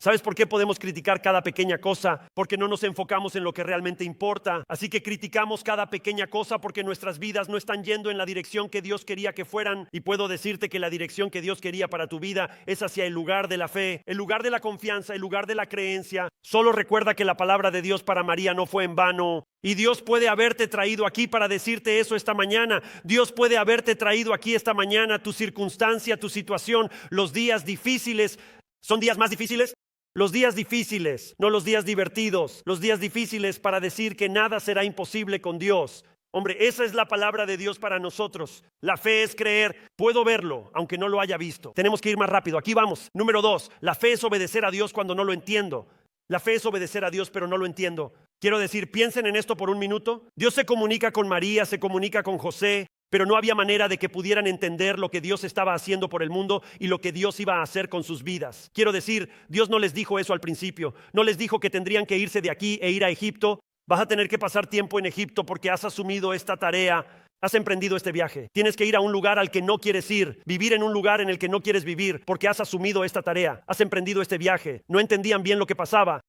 ¿Sabes por qué podemos criticar cada pequeña cosa? Porque no nos enfocamos en lo que realmente importa. Así que criticamos cada pequeña cosa porque nuestras vidas no están yendo en la dirección que Dios quería que fueran. Y puedo decirte que la dirección que Dios quería para tu vida es hacia el lugar de la fe, el lugar de la confianza, el lugar de la creencia. Solo recuerda que la palabra de Dios para María no fue en vano. Y Dios puede haberte traído aquí para decirte eso esta mañana. Dios puede haberte traído aquí esta mañana. Tu circunstancia, tu situación, los días difíciles. ¿Son días más difíciles? Los días difíciles, no los días divertidos, los días difíciles para decir que nada será imposible con Dios. Hombre, esa es la palabra de Dios para nosotros. La fe es creer. Puedo verlo, aunque no lo haya visto. Tenemos que ir más rápido. Aquí vamos. Número 2, la fe es obedecer a Dios cuando no lo entiendo. La fe es obedecer a Dios, pero no lo entiendo. Quiero decir, piensen en esto por un minuto. Dios se comunica con María, se comunica con José, pero no había manera de que pudieran entender lo que Dios estaba haciendo por el mundo y lo que Dios iba a hacer con sus vidas. Quiero decir, Dios no les dijo eso al principio. No les dijo que tendrían que irse de aquí e ir a Egipto. Vas a tener que pasar tiempo en Egipto porque has asumido esta tarea. Has emprendido este viaje. Tienes que ir a un lugar al que no quieres ir. Vivir en un lugar en el que no quieres vivir porque has asumido esta tarea. Has emprendido este viaje. No entendían bien lo que pasaba.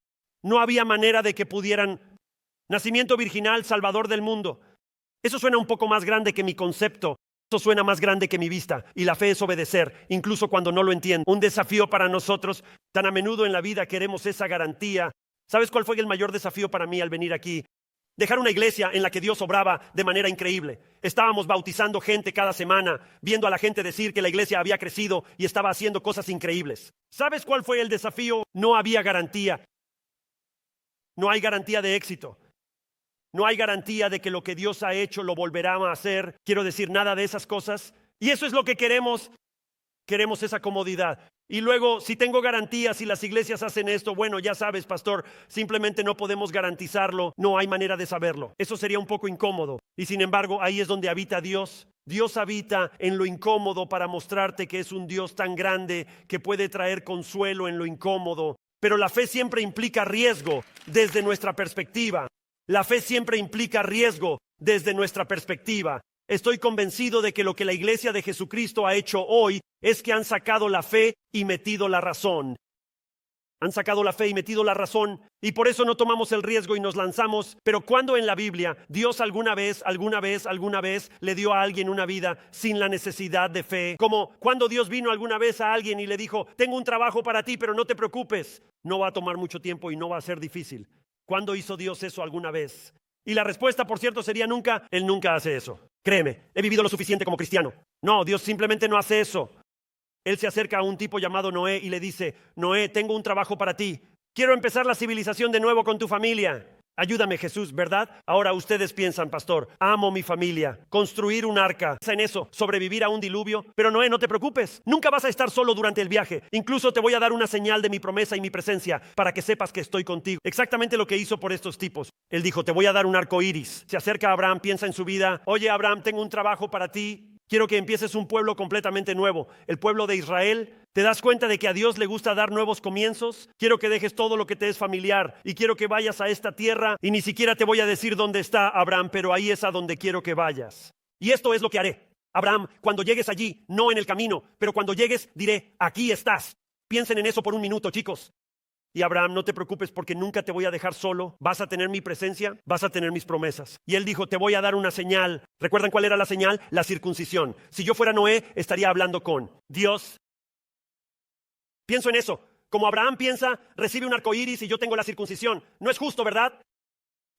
No había manera de que pudieran. Nacimiento virginal, salvador del mundo. Eso suena un poco más grande que mi concepto. Eso suena más grande que mi vista. Y la fe es obedecer, incluso cuando no lo entiendo. Un desafío para nosotros. Tan a menudo en la vida queremos esa garantía. ¿Sabes cuál fue el mayor desafío para mí al venir aquí? Dejar una iglesia en la que Dios obraba de manera increíble. Estábamos bautizando gente cada semana, viendo a la gente decir que la iglesia había crecido y estaba haciendo cosas increíbles. ¿Sabes cuál fue el desafío? No había garantía. No hay garantía de éxito. No hay garantía de que lo que Dios ha hecho lo volverá a hacer. Quiero decir, nada de esas cosas. Y eso es lo que queremos. Queremos esa comodidad. Y luego, si tengo garantías, si las iglesias hacen esto, bueno, ya sabes, pastor, simplemente no podemos garantizarlo. No hay manera de saberlo. Eso sería un poco incómodo. Y sin embargo, ahí es donde habita Dios. Dios habita en lo incómodo para mostrarte que es un Dios tan grande que puede traer consuelo en lo incómodo. Pero la fe siempre implica riesgo desde nuestra perspectiva. La fe siempre implica riesgo desde nuestra perspectiva. Estoy convencido de que lo que la iglesia de Jesucristo ha hecho hoy es que han sacado la fe y metido la razón. Han sacado la fe y metido la razón y por eso no tomamos el riesgo y nos lanzamos. Pero cuando en la Biblia Dios alguna vez le dio a alguien una vida sin la necesidad de fe, como cuando Dios vino alguna vez a alguien y le dijo, tengo un trabajo para ti, pero no te preocupes, no va a tomar mucho tiempo y no va a ser difícil. ¿Cuándo hizo Dios eso alguna vez? Y la respuesta, por cierto, sería nunca. Él nunca hace eso. Créeme, he vivido lo suficiente como cristiano. No, Dios simplemente no hace eso. Él se acerca a un tipo llamado Noé y le dice, Noé, tengo un trabajo para ti. Quiero empezar la civilización de nuevo con tu familia. Ayúdame, Jesús, ¿verdad? Ahora ustedes piensan, pastor, amo mi familia, construir un arca, en eso, sobrevivir a un diluvio. Pero Noé, no te preocupes, nunca vas a estar solo durante el viaje. Incluso te voy a dar una señal de mi promesa y mi presencia para que sepas que estoy contigo. Exactamente lo que hizo por estos tipos. Él dijo, te voy a dar un arco iris. Se acerca a Abraham, piensa en su vida. Oye, Abraham, tengo un trabajo para ti. Quiero que empieces un pueblo completamente nuevo, el pueblo de Israel. ¿Te das cuenta de que a Dios le gusta dar nuevos comienzos? Quiero que dejes todo lo que te es familiar y quiero que vayas a esta tierra y ni siquiera te voy a decir dónde está Abraham, pero ahí es a donde quiero que vayas. Y esto es lo que haré. Abraham, cuando llegues allí, no en el camino, pero cuando llegues diré, aquí estás. Piensen en eso por un minuto, chicos. Y Abraham, no te preocupes porque nunca te voy a dejar solo. Vas a tener mi presencia, vas a tener mis promesas. Y él dijo, te voy a dar una señal. ¿Recuerdan cuál era la señal? La circuncisión. Si yo fuera Noé, estaría hablando con Dios. Pienso en eso. Como Abraham piensa, recibe un arco iris y yo tengo la circuncisión. No es justo, ¿verdad?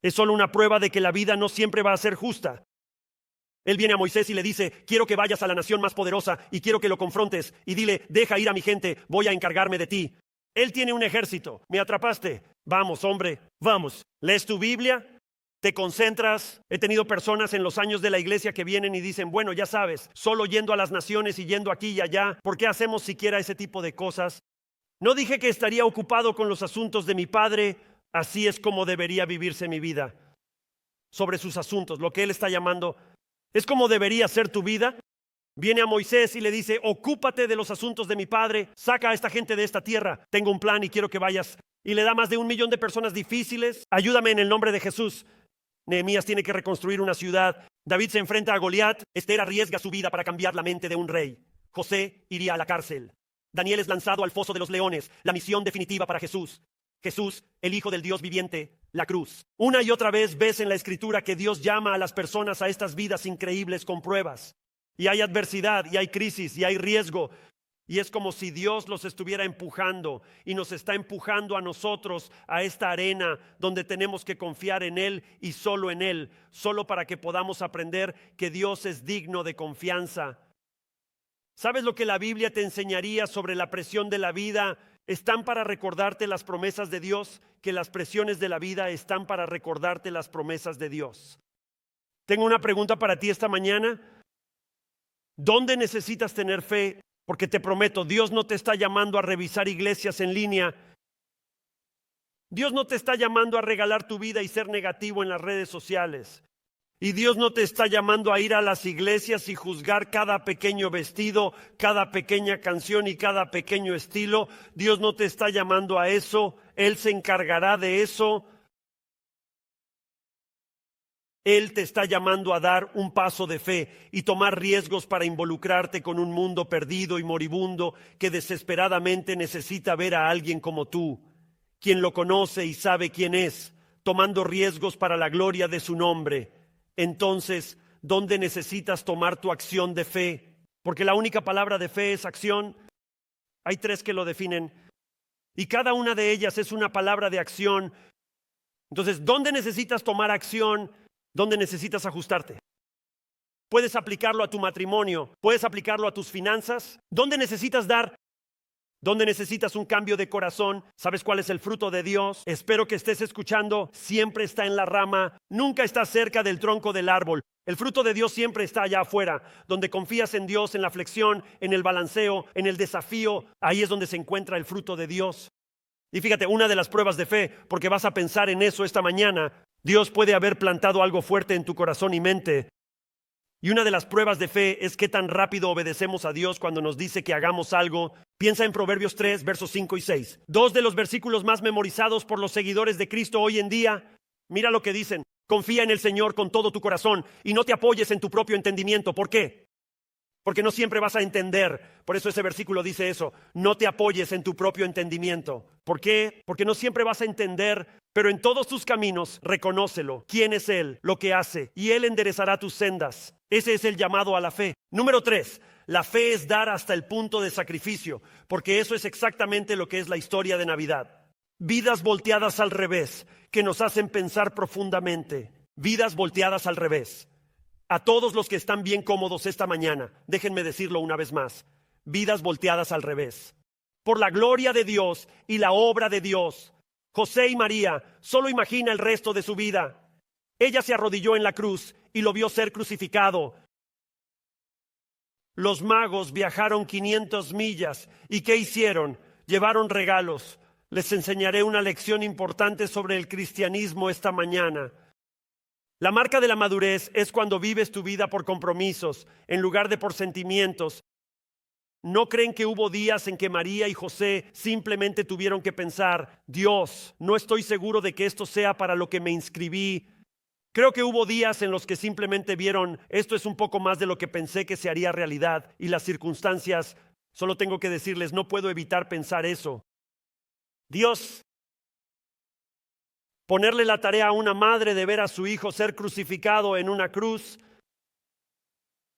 Es solo una prueba de que la vida no siempre va a ser justa. Él viene a Moisés y le dice, quiero que vayas a la nación más poderosa y quiero que lo confrontes. Y dile, deja ir a mi gente, voy a encargarme de ti. Él tiene un ejército. ¿Me atrapaste? Vamos, hombre, vamos. ¿Lees tu Biblia? ¿Te concentras? He tenido personas en los años de la iglesia que vienen y dicen, bueno, ya sabes, solo yendo a las naciones y yendo aquí y allá, ¿por qué hacemos siquiera ese tipo de cosas? No dije que estaría ocupado con los asuntos de mi padre, así es como debería vivirse mi vida. sobre sus asuntos, lo que Él está llamando. Es como debería ser tu vida. Viene a Moisés y le dice, ocúpate de los asuntos de mi padre, saca a esta gente de esta tierra, tengo un plan y quiero que vayas. Y le da más de 1 millón de personas difíciles, ayúdame en el nombre de Jesús. Nehemías tiene que reconstruir una ciudad. David se enfrenta a Goliat. Esther arriesga su vida para cambiar la mente de un rey. José iría a la cárcel. Daniel es lanzado al foso de los leones, la misión definitiva para Jesús. Jesús, el Hijo del Dios viviente, la cruz. Una y otra vez ves en la Escritura que Dios llama a las personas a estas vidas increíbles con pruebas. Y hay adversidad, y hay crisis, y hay riesgo. Y es como si Dios los estuviera empujando y nos está empujando a nosotros a esta arena donde tenemos que confiar en Él y solo en Él, solo para que podamos aprender que Dios es digno de confianza. ¿Sabes lo que la Biblia te enseñaría sobre la presión de la vida? Están para recordarte las promesas de Dios, que las presiones de la vida están para recordarte las promesas de Dios. Tengo una pregunta para ti esta mañana. ¿Dónde necesitas tener fe? Porque te prometo, Dios no te está llamando a revisar iglesias en línea. Dios no te está llamando a regalar tu vida y ser negativo en las redes sociales. Y Dios no te está llamando a ir a las iglesias y juzgar cada pequeño vestido, cada pequeña canción y cada pequeño estilo. Dios no te está llamando a eso. Él se encargará de eso. Él te está llamando a dar un paso de fe y tomar riesgos para involucrarte con un mundo perdido y moribundo que desesperadamente necesita ver a alguien como tú, quien lo conoce y sabe quién es, tomando riesgos para la gloria de su nombre. Entonces, ¿dónde necesitas tomar tu acción de fe? Porque la única palabra de fe es acción. Hay 3 que lo definen y cada una de ellas es una palabra de acción. Entonces, ¿dónde necesitas tomar acción? ¿Dónde necesitas ajustarte? Puedes aplicarlo a tu matrimonio, puedes aplicarlo a tus finanzas. ¿Dónde necesitas dar? ¿Dónde necesitas un cambio de corazón? ¿Sabes cuál es el fruto de Dios? Espero que estés escuchando. Siempre está en la rama, nunca está cerca del tronco del árbol. El fruto de Dios siempre está allá afuera, donde confías en Dios, en la flexión, en el balanceo, en el desafío. Ahí es donde se encuentra el fruto de Dios. Y fíjate, una de las pruebas de fe, porque vas a pensar en eso esta mañana, Dios puede haber plantado algo fuerte en tu corazón y mente. Y una de las pruebas de fe es qué tan rápido obedecemos a Dios cuando nos dice que hagamos algo. Piensa en Proverbios 3, versos 5 y 6. 2 de los versículos más memorizados por los seguidores de Cristo hoy en día. Mira lo que dicen. Confía en el Señor con todo tu corazón y no te apoyes en tu propio entendimiento. ¿Por qué? Porque no siempre vas a entender. Por eso ese versículo dice eso. No te apoyes en tu propio entendimiento. ¿Por qué? Porque no siempre vas a entender, pero en todos tus caminos reconócelo. ¿Quién es Él? Lo que hace. Y Él enderezará tus sendas. Ese es el llamado a la fe. Número 3. La fe es dar hasta el punto de sacrificio. Porque eso es exactamente lo que es la historia de Navidad. Vidas volteadas al revés, que nos hacen pensar profundamente. Vidas volteadas al revés. A todos los que están bien cómodos esta mañana, déjenme decirlo una vez más, vidas volteadas al revés. Por la gloria de Dios y la obra de Dios, José y María, solo imagina el resto de su vida. Ella se arrodilló en la cruz y lo vio ser crucificado. Los magos viajaron 500 millas. ¿Y qué hicieron? Llevaron regalos. Les enseñaré una lección importante sobre el cristianismo esta mañana. La marca de la madurez es cuando vives tu vida por compromisos en lugar de por sentimientos. ¿No creen que hubo días en que María y José simplemente tuvieron que pensar, Dios, no estoy seguro de que esto sea para lo que me inscribí? Creo que hubo días en los que simplemente vieron, esto es un poco más de lo que pensé que se haría realidad, y las circunstancias, solo tengo que decirles, no puedo evitar pensar eso. Dios, ponerle la tarea a una madre de ver a su hijo ser crucificado en una cruz.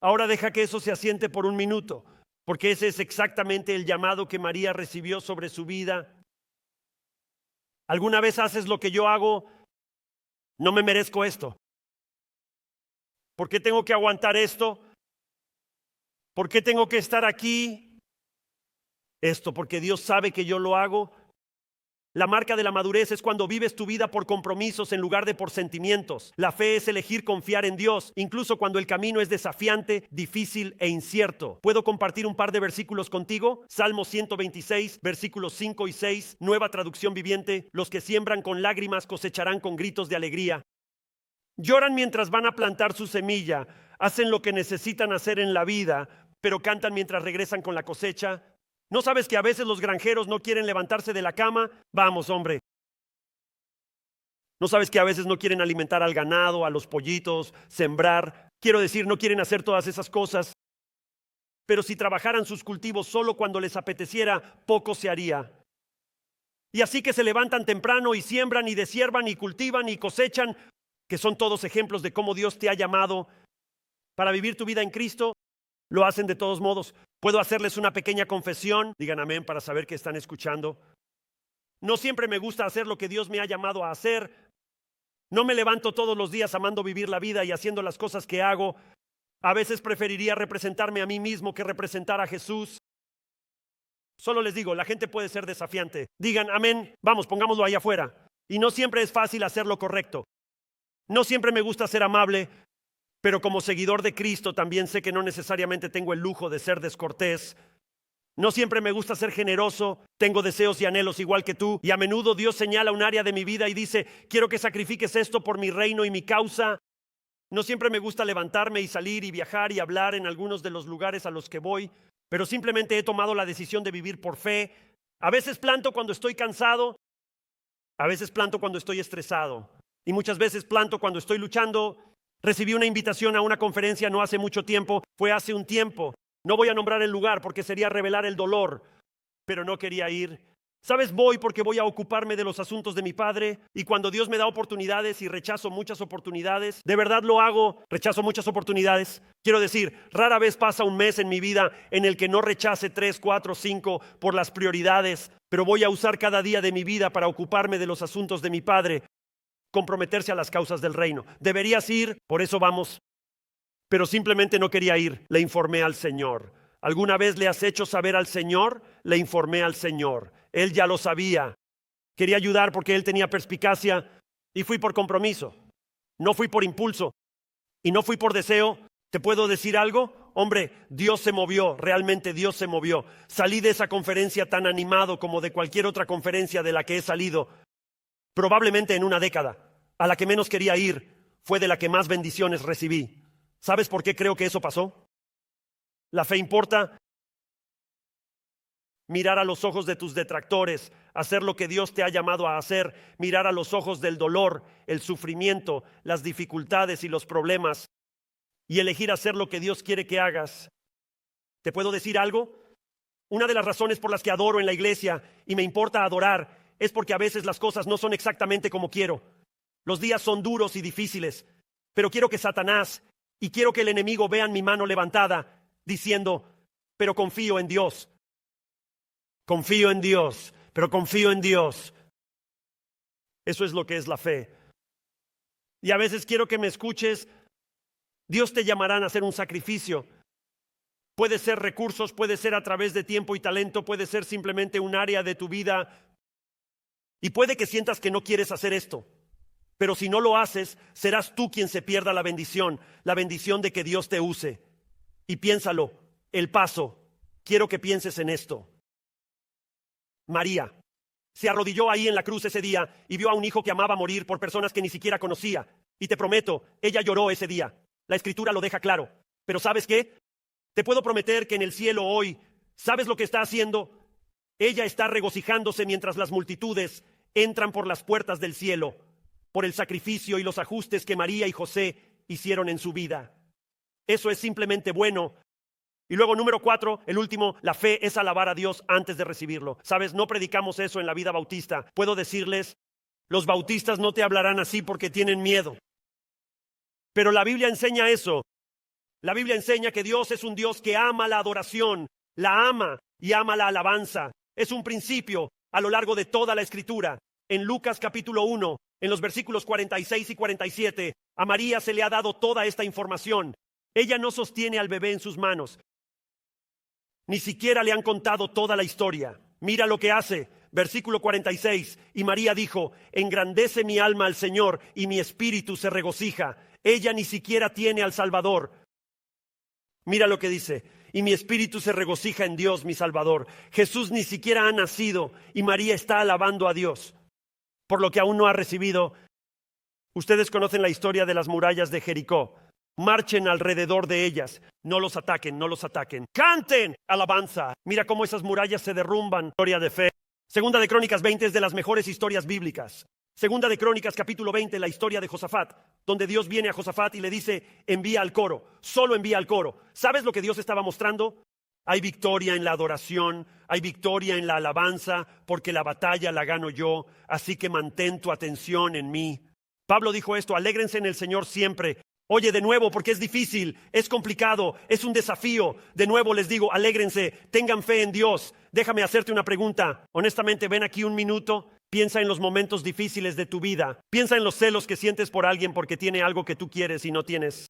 Ahora deja que eso se asiente por un minuto, porque ese es exactamente el llamado que María recibió sobre su vida. ¿Alguna vez haces lo que yo hago? No me merezco esto. ¿Por qué tengo que aguantar esto? ¿Por qué tengo que estar aquí? Esto, porque Dios sabe que yo lo hago. La marca de la madurez es cuando vives tu vida por compromisos en lugar de por sentimientos. La fe es elegir confiar en Dios, incluso cuando el camino es desafiante, difícil e incierto. ¿Puedo compartir un par de versículos contigo? Salmo 126, versículos 5 y 6, Nueva Traducción Viviente. Los que siembran con lágrimas cosecharán con gritos de alegría. Lloran mientras van a plantar su semilla, hacen lo que necesitan hacer en la vida, pero cantan mientras regresan con la cosecha. ¿No sabes que a veces los granjeros no quieren levantarse de la cama? Vamos, hombre. ¿No sabes que a veces no quieren alimentar al ganado, a los pollitos, sembrar? Quiero decir, no quieren hacer todas esas cosas. Pero si trabajaran sus cultivos solo cuando les apeteciera, poco se haría. Y así que se levantan temprano y siembran y deshiervan y cultivan y cosechan, que son todos ejemplos de cómo Dios te ha llamado para vivir tu vida en Cristo. Lo hacen de todos modos. ¿Puedo hacerles una pequeña confesión? Digan amén para saber que están escuchando. No siempre me gusta hacer lo que Dios me ha llamado a hacer. No me levanto todos los días amando vivir la vida y haciendo las cosas que hago. A veces preferiría representarme a mí mismo que representar a Jesús. Solo les digo, la gente puede ser desafiante. Digan amén, vamos, pongámoslo ahí afuera. Y no siempre es fácil hacer lo correcto. No siempre me gusta ser amable, pero como seguidor de Cristo también sé que no necesariamente tengo el lujo de ser descortés. No siempre me gusta ser generoso, tengo deseos y anhelos igual que tú, y a menudo Dios señala un área de mi vida y dice, quiero que sacrifiques esto por mi reino y mi causa. No siempre me gusta levantarme y salir y viajar y hablar en algunos de los lugares a los que voy, pero simplemente he tomado la decisión de vivir por fe. A veces planto cuando estoy cansado, a veces planto cuando estoy estresado, y muchas veces planto cuando estoy luchando. Recibí una invitación a una conferencia no hace mucho tiempo, fue hace un tiempo. No voy a nombrar el lugar porque sería revelar el dolor, pero no quería ir. ¿Sabes? Voy porque voy a ocuparme de los asuntos de mi padre, y cuando Dios me da oportunidades y rechazo muchas oportunidades, de verdad lo hago, rechazo muchas oportunidades. Quiero decir, rara vez pasa un mes en mi vida en el que no rechace 3, 4, 5 por las prioridades, pero voy a usar cada día de mi vida para ocuparme de los asuntos de mi padre, comprometerse a las causas del reino. Deberías ir, por eso vamos. Pero simplemente no quería ir. Le informé al Señor. ¿Alguna vez le has hecho saber al Señor? Le informé al Señor. Él ya lo sabía. Quería ayudar porque él tenía perspicacia y fui por compromiso. No fui por impulso y no fui por deseo. ¿Te puedo decir algo? Hombre, Dios se movió, realmente Dios se movió. Salí de esa conferencia tan animado como de cualquier otra conferencia de la que he salido, probablemente en una década. A la que menos quería ir fue de la que más bendiciones recibí. ¿Sabes por qué creo que eso pasó? La fe importa. Mirar a los ojos de tus detractores, hacer lo que Dios te ha llamado a hacer, mirar a los ojos del dolor, el sufrimiento, las dificultades y los problemas, y elegir hacer lo que Dios quiere que hagas. ¿Te puedo decir algo? Una de las razones por las que adoro en la iglesia y me importa adorar es porque a veces las cosas no son exactamente como quiero. Los días son duros y difíciles, pero quiero que Satanás y quiero que el enemigo vean mi mano levantada diciendo, pero confío en Dios. Confío en Dios, pero confío en Dios. Eso es lo que es la fe. Y a veces quiero que me escuches. Dios te llamará a hacer un sacrificio. Puede ser recursos, puede ser a través de tiempo y talento, puede ser simplemente un área de tu vida. Y puede que sientas que no quieres hacer esto. Pero si no lo haces, serás tú quien se pierda la bendición de que Dios te use. Y piénsalo, el paso. Quiero que pienses en esto. María se arrodilló ahí en la cruz ese día y vio a un hijo que amaba morir por personas que ni siquiera conocía. Y te prometo, ella lloró ese día. La Escritura lo deja claro. Pero ¿sabes qué? Te puedo prometer que en el cielo hoy, ¿sabes lo que está haciendo? Ella está regocijándose mientras las multitudes entran por las puertas del cielo, por el sacrificio y los ajustes que María y José hicieron en su vida. Eso es simplemente bueno. Y luego, número 4, el último, la fe es alabar a Dios antes de recibirlo. ¿Sabes? No predicamos eso en la vida bautista. Puedo decirles, los bautistas no te hablarán así porque tienen miedo. Pero la Biblia enseña eso. La Biblia enseña que Dios es un Dios que ama la adoración, la ama y ama la alabanza. Es un principio a lo largo de toda la Escritura. En Lucas capítulo 1, en los versículos 46 y 47, a María se le ha dado toda esta información. Ella no sostiene al bebé en sus manos. Ni siquiera le han contado toda la historia. Mira lo que hace. Versículo 46. Y María dijo, engrandece mi alma al Señor y mi espíritu se regocija. Ella ni siquiera tiene al Salvador. Mira lo que dice. Y mi espíritu se regocija en Dios, mi Salvador. Jesús ni siquiera ha nacido y María está alabando a Dios por lo que aún no ha recibido Ustedes conocen la historia de las murallas de Jericó. Marchen alrededor de ellas. No los ataquen, no los ataquen. ¡Canten alabanza! Mira cómo esas murallas se derrumban. Historia de fe. Segunda de Crónicas 20 es de las mejores historias bíblicas. Segunda de Crónicas capítulo 20, la historia de Josafat, donde Dios viene a Josafat y le dice, envía al coro, solo envía al coro. ¿Sabes lo que Dios estaba mostrando? Hay victoria en la adoración, hay victoria en la alabanza, porque la batalla la gano yo, así que mantén tu atención en mí. Pablo dijo esto, alégrense en el Señor siempre. Oye, de nuevo, porque es difícil, es complicado, es un desafío. De nuevo les digo, alégrense, tengan fe en Dios. Déjame hacerte una pregunta. Honestamente, ven aquí un minuto. Piensa en los momentos difíciles de tu vida. Piensa en los celos que sientes por alguien porque tiene algo que tú quieres y no tienes.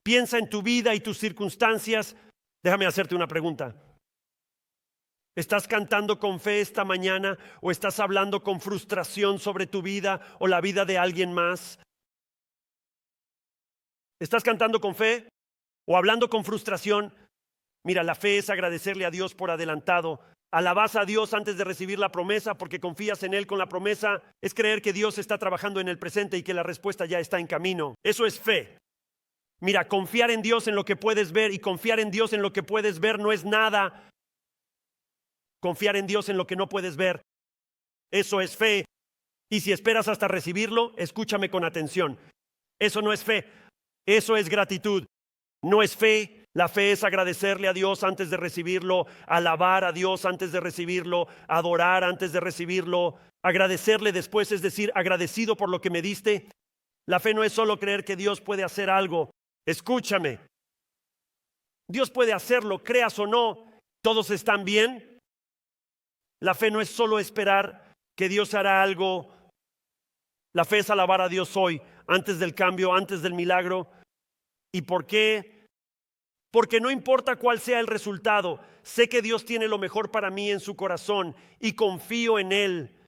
Piensa en tu vida y tus circunstancias. Déjame hacerte una pregunta. ¿Estás cantando con fe esta mañana o estás hablando con frustración sobre tu vida o la vida de alguien más? ¿Estás cantando con fe o hablando con frustración? Mira, la fe es agradecerle a Dios por adelantado. Alabas a Dios antes de recibir la promesa porque confías en Él con la promesa. Es creer que Dios está trabajando en el presente y que la respuesta ya está en camino. Eso es fe. Mira, confiar en Dios en lo que puedes ver y confiar en Dios en lo que puedes ver no es nada. Confiar en Dios en lo que no puedes ver, eso es fe. Y si esperas hasta recibirlo, escúchame con atención. Eso no es fe, eso es gratitud. No es fe. La fe es agradecerle a Dios antes de recibirlo, alabar a Dios antes de recibirlo, adorar antes de recibirlo, agradecerle después, es decir, agradecido por lo que me diste. La fe no es solo creer que Dios puede hacer algo. Escúchame. Dios puede hacerlo, creas o no. ¿Todos están bien? La fe no es solo esperar que Dios hará algo. La fe es alabar a Dios hoy, antes del cambio, antes del milagro. ¿Y por qué? Porque no importa cuál sea el resultado, sé que Dios tiene lo mejor para mí en su corazón y confío en Él.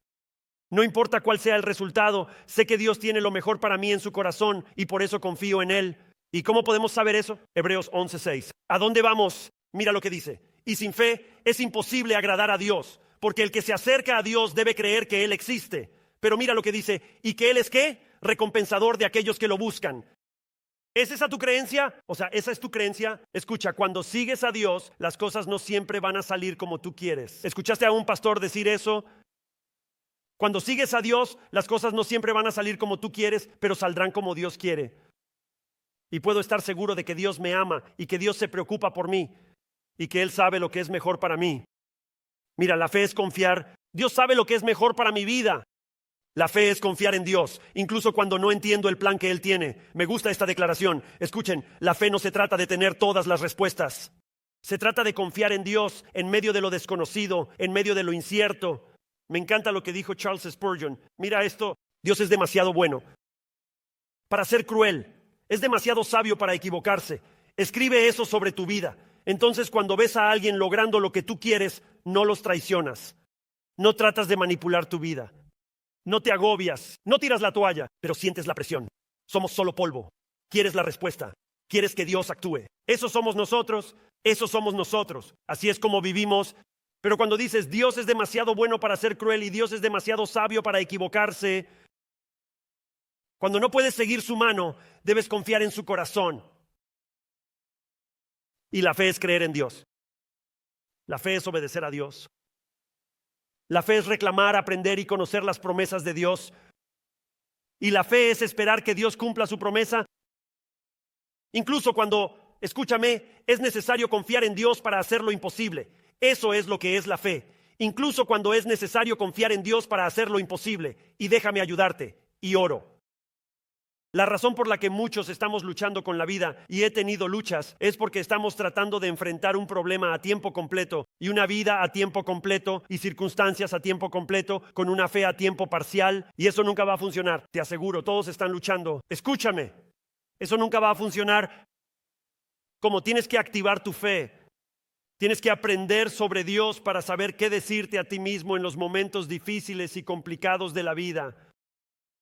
No importa cuál sea el resultado, sé que Dios tiene lo mejor para mí en su corazón y por eso confío en Él. ¿Y cómo podemos saber eso? Hebreos 11:6. ¿A dónde vamos? Mira lo que dice. Y sin fe es imposible agradar a Dios, porque el que se acerca a Dios debe creer que Él existe. Pero mira lo que dice, ¿y que Él es qué? Recompensador de aquellos que lo buscan. ¿Es esa tu creencia? O sea, ¿esa es tu creencia? Escucha, cuando sigues a Dios, las cosas no siempre van a salir como tú quieres. ¿Escuchaste a un pastor decir eso? Cuando sigues a Dios, las cosas no siempre van a salir como tú quieres, pero saldrán como Dios quiere. Y puedo estar seguro de que Dios me ama y que Dios se preocupa por mí y que Él sabe lo que es mejor para mí. Mira, la fe es confiar. Dios sabe lo que es mejor para mi vida. La fe es confiar en Dios, incluso cuando no entiendo el plan que Él tiene. Me gusta esta declaración. Escuchen, la fe no se trata de tener todas las respuestas. Se trata de confiar en Dios en medio de lo desconocido, en medio de lo incierto. Me encanta lo que dijo Charles Spurgeon. Mira esto, Dios es demasiado bueno para ser cruel. Es demasiado sabio para equivocarse. Escribe eso sobre tu vida. Entonces, cuando ves a alguien logrando lo que tú quieres, no los traicionas. No tratas de manipular tu vida. No te agobias, no tiras la toalla, pero sientes la presión. Somos solo polvo. Quieres la respuesta. Quieres que Dios actúe. Eso somos nosotros. Eso somos nosotros. Así es como vivimos. Pero cuando dices Dios es demasiado bueno para ser cruel y Dios es demasiado sabio para equivocarse, cuando no puedes seguir su mano, debes confiar en su corazón. Y la fe es creer en Dios. La fe es obedecer a Dios. La fe es reclamar, aprender y conocer las promesas de Dios. Y la fe es esperar que Dios cumpla su promesa. Incluso cuando, escúchame, es necesario confiar en Dios para hacer lo imposible. Eso es lo que es la fe. Incluso cuando es necesario confiar en Dios para hacer lo imposible. Y déjame ayudarte. Y oro. La razón por la que muchos estamos luchando con la vida, y he tenido luchas, es porque estamos tratando de enfrentar un problema a tiempo completo, y una vida a tiempo completo, y circunstancias a tiempo completo, con una fe a tiempo parcial, y eso nunca va a funcionar. Te aseguro, todos están luchando. Escúchame, eso nunca va a funcionar. Como tienes que activar tu fe, tienes que aprender sobre Dios para saber qué decirte a ti mismo en los momentos difíciles y complicados de la vida.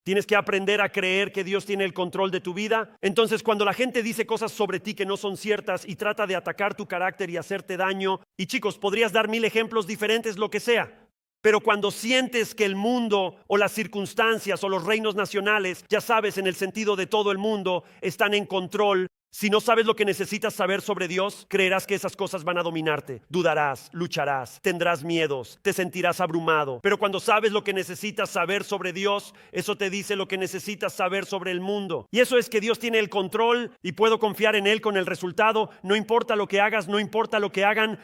Tienes que aprender a creer que Dios tiene el control de tu vida. Entonces, cuando la gente dice cosas sobre ti que no son ciertas y trata de atacar tu carácter y hacerte daño, y chicos, podrías dar 1000 ejemplos diferentes, lo que sea. Pero cuando sientes que el mundo o las circunstancias o los reinos nacionales, ya sabes, en el sentido de todo el mundo, están en control, si no sabes lo que necesitas saber sobre Dios, creerás que esas cosas van a dominarte. Dudarás, lucharás, tendrás miedos, te sentirás abrumado. Pero cuando sabes lo que necesitas saber sobre Dios, eso te dice lo que necesitas saber sobre el mundo. Y eso es que Dios tiene el control y puedo confiar en Él con el resultado. No importa lo que hagas, no importa lo que hagan.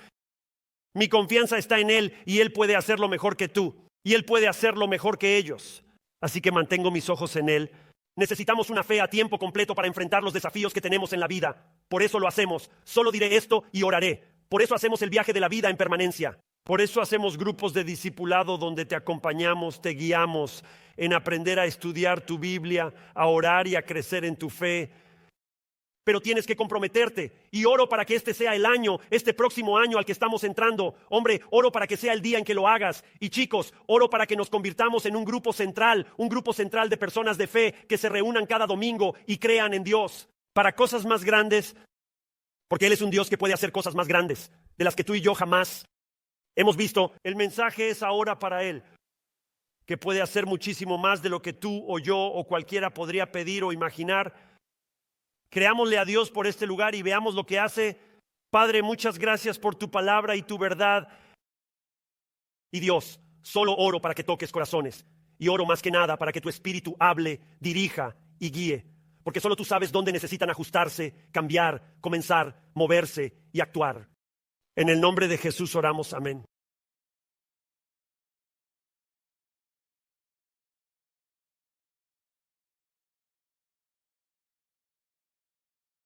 Mi confianza está en Él y Él puede hacerlo mejor que tú. Y Él puede hacerlo mejor que ellos. Así que mantengo mis ojos en Él. Necesitamos una fe a tiempo completo para enfrentar los desafíos que tenemos en la vida. Por eso lo hacemos. Solo diré esto y oraré. Por eso hacemos el viaje de la vida en permanencia. Por eso hacemos grupos de discipulado donde te acompañamos, te guiamos en aprender a estudiar tu Biblia, a orar y a crecer en tu fe. Pero tienes que comprometerte y oro para que este sea el año, este próximo año al que estamos entrando. Hombre, oro para que sea el día en que lo hagas. Y chicos, oro para que nos convirtamos en un grupo central de personas de fe que se reúnan cada domingo y crean en Dios para cosas más grandes, porque Él es un Dios que puede hacer cosas más grandes de las que tú y yo jamás hemos visto. El mensaje es ahora para Él, que puede hacer muchísimo más de lo que tú o yo o cualquiera podría pedir o imaginar. Creámosle a Dios por este lugar y veamos lo que hace. Padre, muchas gracias por tu palabra y tu verdad. Y Dios, solo oro para que toques corazones. Y oro más que nada para que tu Espíritu hable, dirija y guíe. Porque solo tú sabes dónde necesitan ajustarse, cambiar, comenzar, moverse y actuar. En el nombre de Jesús oramos, amén.